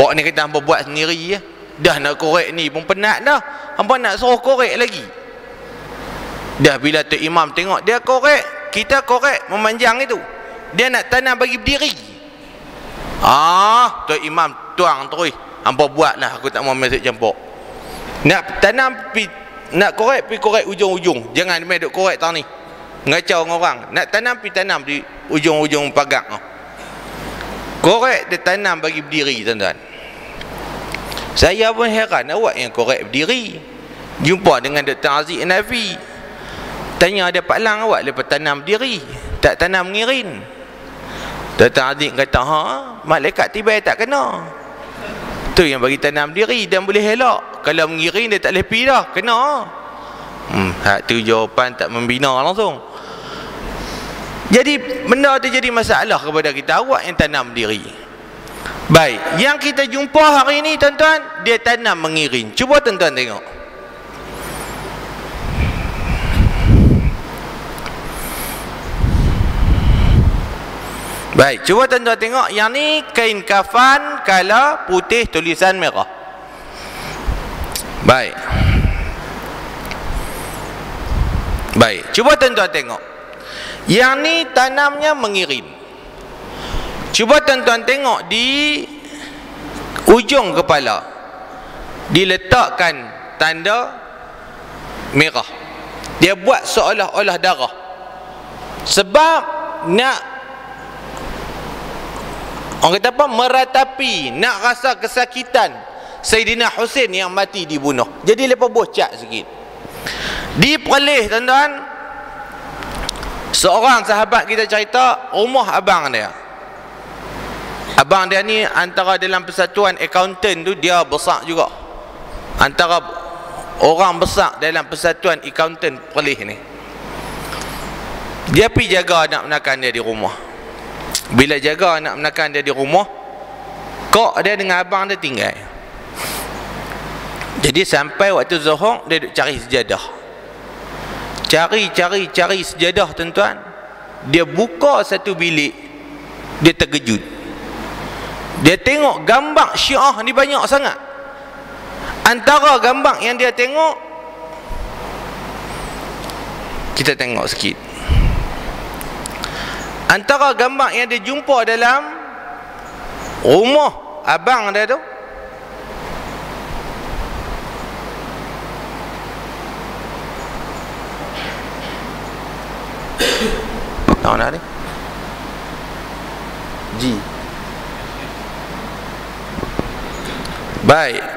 Orang ni kata hampa buat sendiri ya. Dah nak korek ni pun penat dah. Hampa nak suruh korek lagi. Dah bila Tok Imam tengok dia korek, kita korek memanjang itu. Dia nak tanam bagi berdiri. Tok Imam tuang terus. Hampa buatlah, aku tak mau masuk campur. Nak tanam nak korek pergi korek ujung-ujung. Jangan main duk korek tang ni. Ngacau dengan orang. Nak tanam pergi tanam di ujung-ujung pagar. Korek dia tanam bagi berdiri, tuan-tuan. Saya pun heran awak yang korek berdiri. Jumpa dengan Dr. Aziz Nafi. Tanya ada Pak Lang awak lepas tanam berdiri. Tak tanam mengirin. Dr. Aziz kata, malaikat tiba tak kena. Tu yang bagi tanam diri dan boleh elok. Kalau mengiring dia tak boleh pergi dah. Kena. Hak tu jawapan tak membina langsung. Jadi benda tu jadi masalah kepada kita. Awak yang tanam diri. Baik. Yang kita jumpa hari ni tuan-tuan, dia tanam mengiring. Cuba tuan-tuan tengok. Baik, cuba tuan-tuan tengok. Yang ni kain kafan kala putih tulisan merah. Baik. Baik, cuba tuan-tuan tengok. Yang ni tanamnya mengirim. Cuba tuan-tuan tengok di ujung kepala. Diletakkan tanda merah. Dia buat seolah-olah darah. Sebab nak, orang kata apa, meratapi, nak rasa kesakitan Saidina Husain yang mati dibunuh. Jadi lepas bocak sikit. Di Perlis tuan-tuan, seorang sahabat kita cerita rumah abang dia. Abang dia ni antara dalam persatuan accountant tu dia besar juga. Antara orang besar dalam persatuan accountant Perlis ni. Dia pergi jaga anak menakan dia di rumah. Bila jaga anak menakan dia di rumah, kok dia dengan abang dia tinggal. Jadi sampai waktu zuhur dia duk cari sejadah. Cari sejadah tuan-tuan. Dia buka satu bilik, dia terkejut. Dia tengok gambar Syiah ni banyak sangat. Antara gambar yang dia tengok, kita tengok sikit. Antara gambar yang dia jumpa dalam rumah abang dia tu, tahu nak ni G. Baik.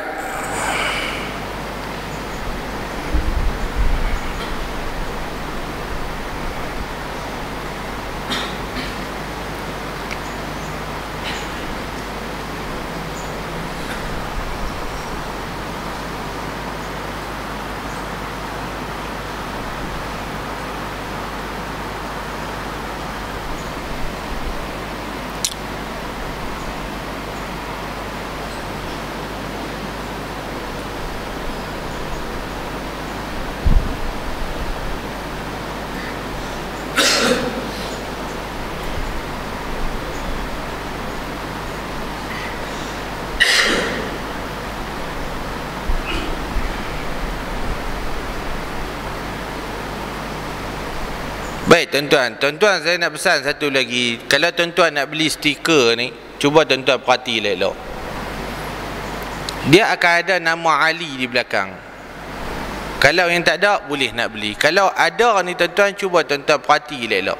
Baik tuan-tuan, saya nak pesan satu lagi. Kalau tuan-tuan nak beli stiker ni, cuba tuan-tuan perhati elok. Dia akan ada nama Ali di belakang. Kalau yang tak ada, boleh nak beli. Kalau ada ni tuan-tuan, cuba tuan-tuan perhati elok.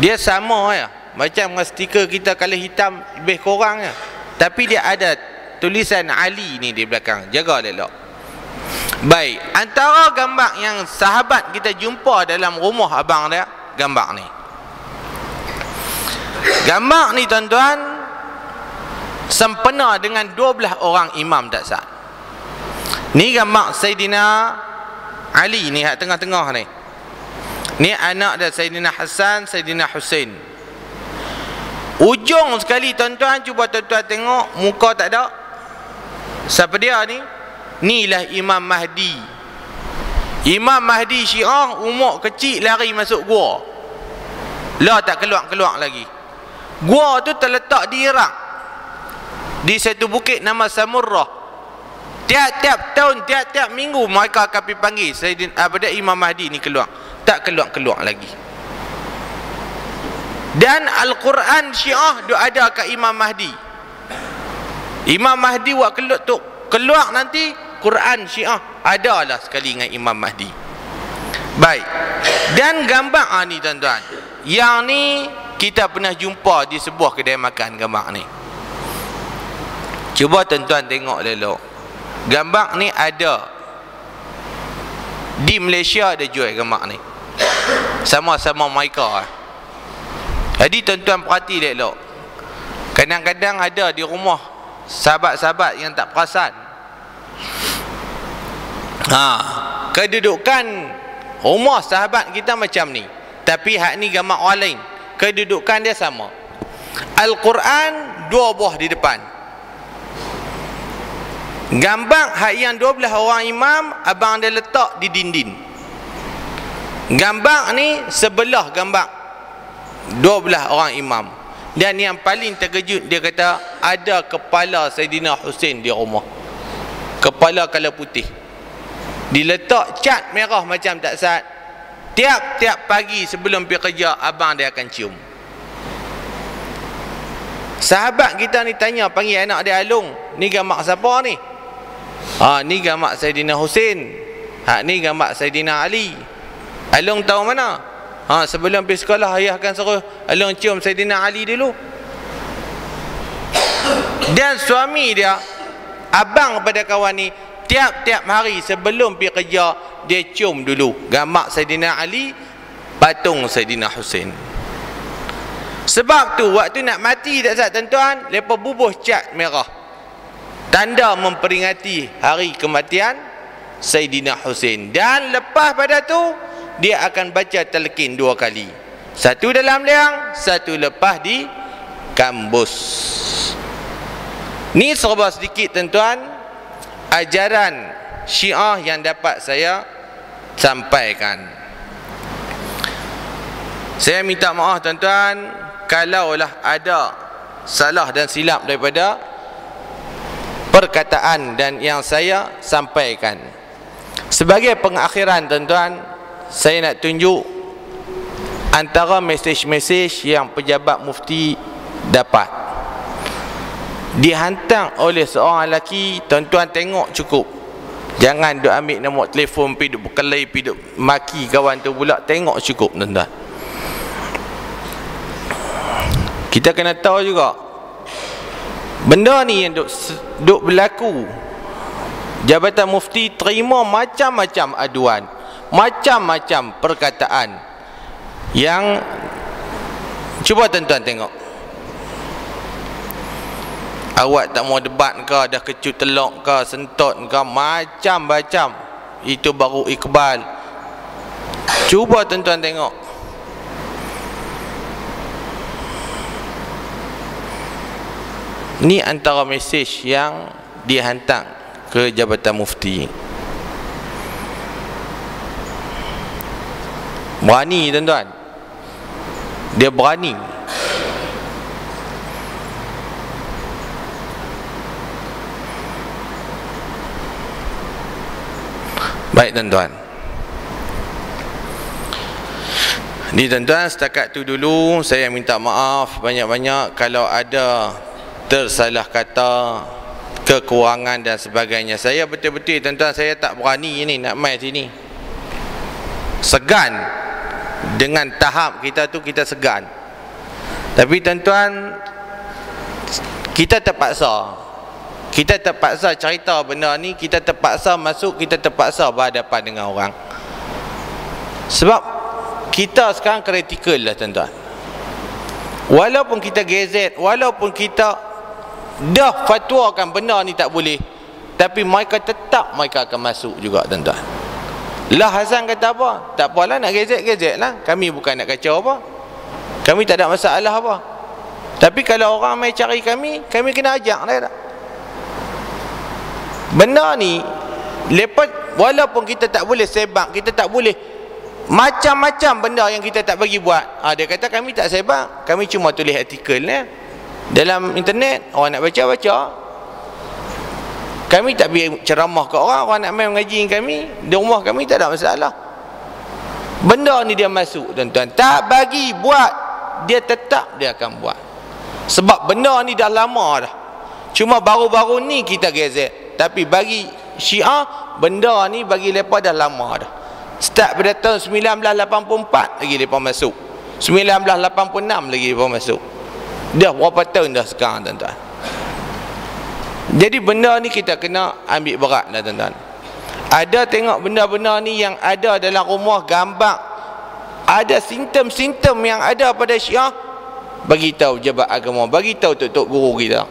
Dia sama ya, macam dengan stiker kita kalau hitam lebih kurang ya. Tapi dia ada tulisan Ali ni di belakang. Jaga elok. Baik, antara gambar yang sahabat kita jumpa dalam rumah abang dia, gambar ni. Gambar ni tuan-tuan sempena dengan 12 orang imam tak sah. Ni gambar Saidina Ali ni hak tengah-tengah ni. Ni anak dia Saidina Hasan, Saidina Husain. Ujung sekali tuan-tuan, cuba tuan-tuan tengok, muka tak ada. Siapa dia ni? Inilah Imam Mahdi. Imam Mahdi Syiah, umur kecil lari masuk gua. Lah tak keluar-keluar lagi. Gua tu terletak di Iraq, di satu bukit nama Samurrah. Tiap-tiap tahun, tiap-tiap minggu mereka akan pergi panggil Sayyidina Imam Mahdi ni keluar. Tak keluar-keluar lagi. Dan Al-Quran Syiah duk ada kat Imam Mahdi. Imam Mahdi buat keluar nanti Quran Syiah adalah sekali dengan Imam Mahdi. Baik. Dan gambar ni tuan-tuan, yang ni kita pernah jumpa di sebuah kedai makan gambar ni. Cuba tuan-tuan tengok elok. Gambar ni ada di Malaysia, ada jual gambar ni. Sama-sama mereka. Jadi tuan-tuan perhati elok. Kadang-kadang ada di rumah sahabat-sahabat yang tak perasan. Kedudukan rumah sahabat kita macam ni, tapi hak ni gambar orang lain, kedudukan dia sama. Al-Quran dua buah di depan, gambar hak yang 12 orang imam abang dia letak di dinding. Gambar ni sebelah gambar 12 orang imam. Dan yang paling terkejut, dia kata ada kepala Sayyidina Husain di rumah, kepala kala putih, diletak cat merah macam tak sat. Tiap-tiap pagi sebelum pergi kerja, abang dia akan cium. Sahabat kita ni tanya, panggil anak dia Alung, ni gambar siapa ni? Ni gambar Sayyidina Husain. Ni gambar Sayyidina Ali. Alung tahu mana? Sebelum pergi sekolah, ayah akan suruh Alung cium Sayyidina Ali dulu. Dan suami dia, abang kepada kawan ni, tiap-tiap hari sebelum pergi kerja, dia cium dulu gambar Sayyidina Ali, patung Sayyidina Husain. Sebab tu waktu nak mati tak sat tuan-tuan, mereka bubuh cat merah, tanda memperingati hari kematian Sayyidina Husain. Dan lepas pada tu dia akan baca talqin 2 kali, satu dalam liang, satu lepas di kambus. Ni serba sedikit tuan-tuan ajaran Syiah yang dapat saya sampaikan. Saya minta maaf tuan-tuan kalaulah ada salah dan silap daripada perkataan dan yang saya sampaikan. Sebagai pengakhiran tuan-tuan, saya nak tunjuk antara mesej-mesej yang pejabat mufti dapat, dihantar oleh seorang lelaki. Tuan-tuan tengok cukup, jangan duk ambil nombor telefon pergi duk berkelahi, pergi duk maki kawan tu pula. Tengok cukup tuan-tuan. Kita kena tahu juga benda ni yang duk berlaku. Jabatan Mufti terima macam-macam aduan, macam-macam perkataan yang, cuba tuan-tuan tengok. Awak tak mau debat ke, dah kecut telok ke, sentot ke, macam-macam. Itu baru Iqbal. Cuba tuan-tuan tengok. Ni antara mesej yang dihantar ke Jabatan Mufti. Berani tuan-tuan, dia berani. Baik tuan-tuan, ni tuan-tuan setakat tu dulu. Saya minta maaf banyak-banyak kalau ada tersalah kata, kekurangan dan sebagainya. Saya betul-betul tuan-tuan, saya tak berani ni nak main sini. Segan dengan tahap kita tu, kita segan. Tapi tuan-tuan, kita terpaksa cerita benda ni, kita terpaksa masuk, kita terpaksa berhadapan dengan orang. Sebab kita sekarang kritikal lah tuan-tuan. Walaupun kita gazet, walaupun kita dah fatwakan benda ni tak boleh, tapi mereka tetap mereka akan masuk juga tuan-tuan. Lah Hasan kata apa? Tak apalah, nak gazet-gazet lah, kami bukan nak kacau apa, kami tak ada masalah apa. Tapi kalau orang mai cari kami kena ajak dia tak? Benda ni lepas, walaupun kita tak boleh sebab, kita tak boleh macam-macam benda yang kita tak bagi buat. Dia kata kami tak sebab, kami cuma tulis artikel ni dalam internet, orang nak baca-baca. Kami tak bagi ceramah ke orang, orang nak main mengaji kami di rumah kami, tak ada masalah. Benda ni dia masuk, tuan-tuan. Tak bagi buat, dia tetap dia akan buat. Sebab benda ni dah lama dah, cuma baru-baru ni kita gezet. Tapi bagi Syiah, benda ni bagi mereka dah lama dah. Start pada tahun 1984 lagi mereka masuk, 1986 lagi mereka masuk. Dah berapa tahun dah sekarang, tuan-tuan. Jadi benda ni kita kena ambil berat dah, tuan-tuan. Ada tengok benda-benda ni yang ada dalam rumah, gambar, ada simptom-simptom yang ada pada Syiah, bagi tahu jabat agama, bagi tahu tok-tok guru kita.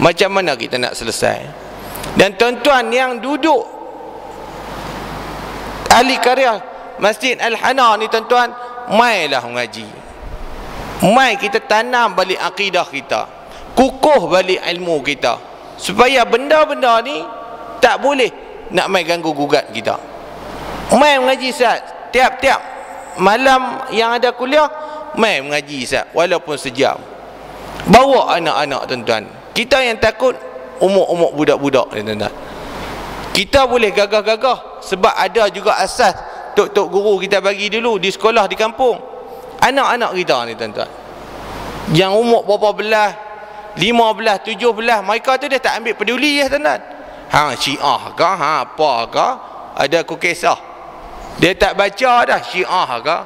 Macam mana kita nak selesai? Dan tuan-tuan yang duduk ahli karya Masjid Al-Hana ni, tuan-tuan, mailah mengaji. Mai kita tanam balik akidah kita, kukuh balik ilmu kita, supaya benda-benda ni tak boleh nak mai ganggu gugat kita. Mai mengaji Ustaz, tiap-tiap malam yang ada kuliah, mai mengaji Ustaz, walaupun sejam. Bawa anak-anak, tuan-tuan. Kita yang takut umur-umur budak-budak ni, tuan-tuan. Kita boleh gagah-gagah sebab ada juga asas tok-tok guru kita bagi dulu di sekolah di kampung. Anak-anak kita ni, tuan-tuan, yang umur berapa belas, 15, 17, mereka tu dia tak ambil peduli ya, tuan-tuan. Syiah ke, apa ke, ada aku kisah, dia tak baca dah. Syiah ke,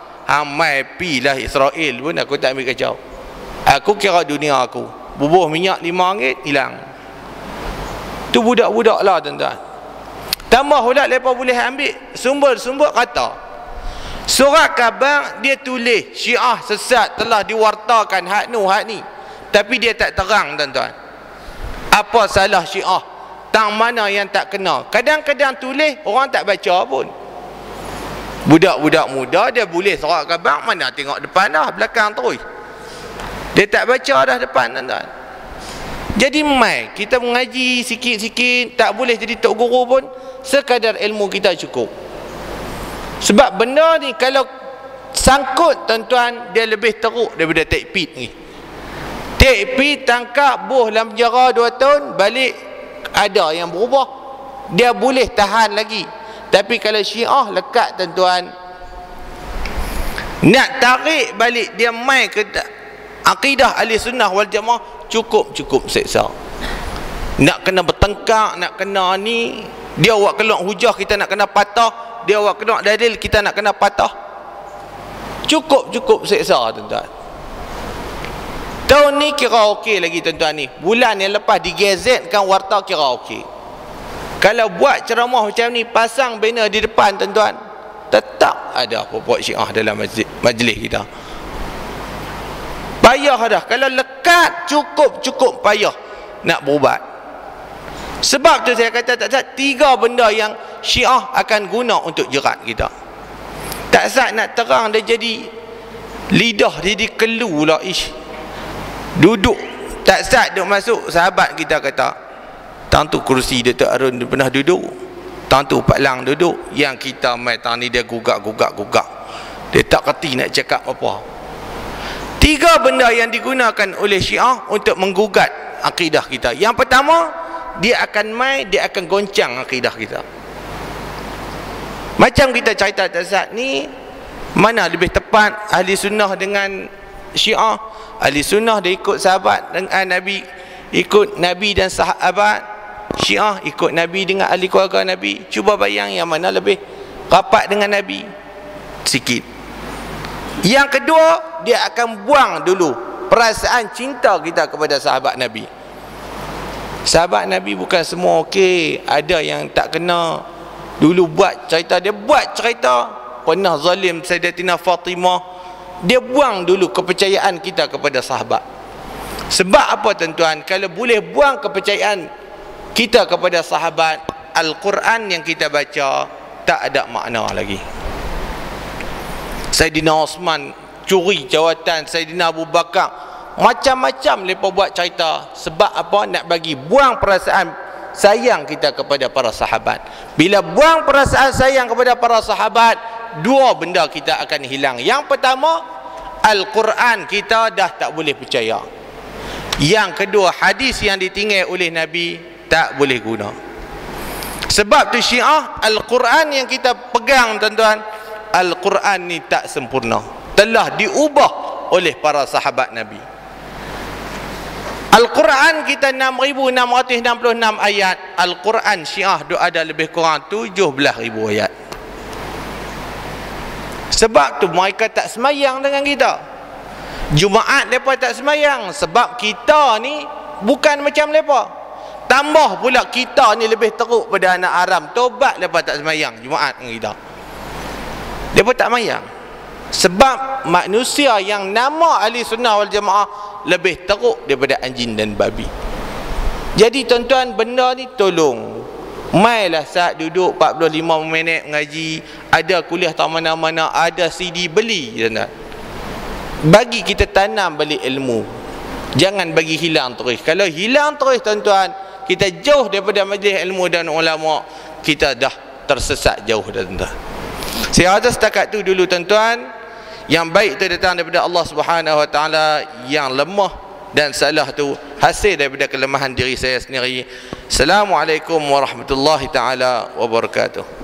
mai pilah Israel pun aku tak ambil kacau. Aku kira dunia aku, bubuh minyak RM5 hilang. Tu budak-budak lah, tuan-tuan. Tambah pula mereka boleh ambil sumber-sumber kata. Surat khabar dia tulis Syiah sesat telah diwartakan hak ni, tapi dia tak terang, tuan-tuan, apa salah Syiah, tang mana yang tak kena. Kadang-kadang tulis orang tak baca pun. Budak-budak muda dia boleh surat khabar, mana tengok depan dah, belakang terus. Dia tak baca dah depan, tuan-tuan. Jadi mai kita mengaji sikit-sikit, tak boleh jadi tok guru pun, sekadar ilmu kita cukup. Sebab benda ni kalau sangkut, tuan-tuan, dia lebih teruk daripada tekpit ni. Tekpit tangkap buh dalam penjara 2 tahun, balik ada yang berubah, dia boleh tahan lagi. Tapi kalau Syiah lekat, tuan-tuan, nak tarik balik dia mai ke akidah ahli sunnah wal jamaah, cukup seksa. Nak kena bertengkar, nak kena ni, dia awak keluar hujah, kita nak kena patah. Dia awak keluar dalil, kita nak kena patah. Cukup seksa, tuan-tuan. Tahun ni kira okey lagi, tuan-tuan ni. Bulan yang lepas digazetkan warta, kira okey. Kalau buat ceramah macam ni, pasang banner di depan, tuan-tuan, tetap ada puak Syiah dalam majlis kita. Payah dah. Kalau lekat, cukup payah nak berubat. Sebab tu saya kata, tak sah 3 benda yang Syiah akan guna untuk jerat kita. Tak sah nak terang, dia jadi lidah, dia jadi kelu lah. Duduk tak sah duduk masuk. Sahabat kita kata, tang tu kursi Datuk Arun dia pernah duduk, tang tu Pak Lang duduk, yang kita mai tang ni dia gugak. Dia tak kerti nak cakap apa. 3 benda yang digunakan oleh Syiah untuk menggugat akidah kita. Yang pertama, dia akan dia akan goncang akidah kita. Macam kita cerita tasat ni, mana lebih tepat ahli sunnah dengan Syiah? Ahli sunnah dia ikut sahabat dengan Nabi, ikut Nabi dan sahabat. Syiah ikut Nabi dengan ahli keluarga Nabi. Cuba bayang yang mana lebih rapat dengan Nabi? Sikit. Yang kedua, dia akan buang dulu perasaan cinta kita kepada sahabat Nabi. Sahabat Nabi bukan semua okey, ada yang tak kena. Dulu buat cerita, dia buat cerita pernah zalim Sayyidatina Fatimah. Dia buang dulu kepercayaan kita kepada sahabat. Sebab apa, tuan-tuan? Kalau boleh buang kepercayaan kita kepada sahabat, Al-Quran yang kita baca tak ada makna lagi. Sayyidina Osman curi jawatan Sayyidina Abu Bakar, macam-macam mereka buat cerita. Sebab apa? Nak bagi buang perasaan sayang kita kepada para sahabat. Bila buang perasaan sayang kepada para sahabat, dua benda kita akan hilang. Yang pertama, Al-Quran kita dah tak boleh percaya. Yang kedua, hadis yang ditinggal oleh Nabi tak boleh guna. Sebab tu Syiah, Al-Quran yang kita pegang tuan-tuan, Al-Quran ni tak sempurna, telah diubah oleh para sahabat Nabi. Al-Quran kita 6,666 ayat. Al-Quran Syiah tu ada lebih kurang 17,000 ayat. Sebab tu mereka tak semayang dengan kita. Jumaat mereka tak semayang, sebab kita ni bukan macam mereka. Tambah pula kita ni lebih teruk pada anak haram. Tobat mereka tak semayang Jumaat dengan kita. Mereka tak semayang. Sebab manusia yang nama ahli sunnah wal jamaah lebih teruk daripada anjing dan babi. Jadi tuan-tuan, benda ni tolong mailah saat duduk 45 minit mengaji, ada kuliah tak mana-mana, ada CD, beli tuan-tuan. Bagi kita tanam balik ilmu, jangan bagi hilang terus. Kalau hilang terus tuan-tuan, kita jauh daripada majlis ilmu dan ulama, kita dah tersesat jauh tuan-tuan. Saya rasa setakat tu dulu tuan-tuan. Yang baik itu datang daripada Allah Subhanahu Wa Taala, yang lemah dan salah tu hasil daripada kelemahan diri saya sendiri. Assalamualaikum warahmatullahi taala wabarakatuh.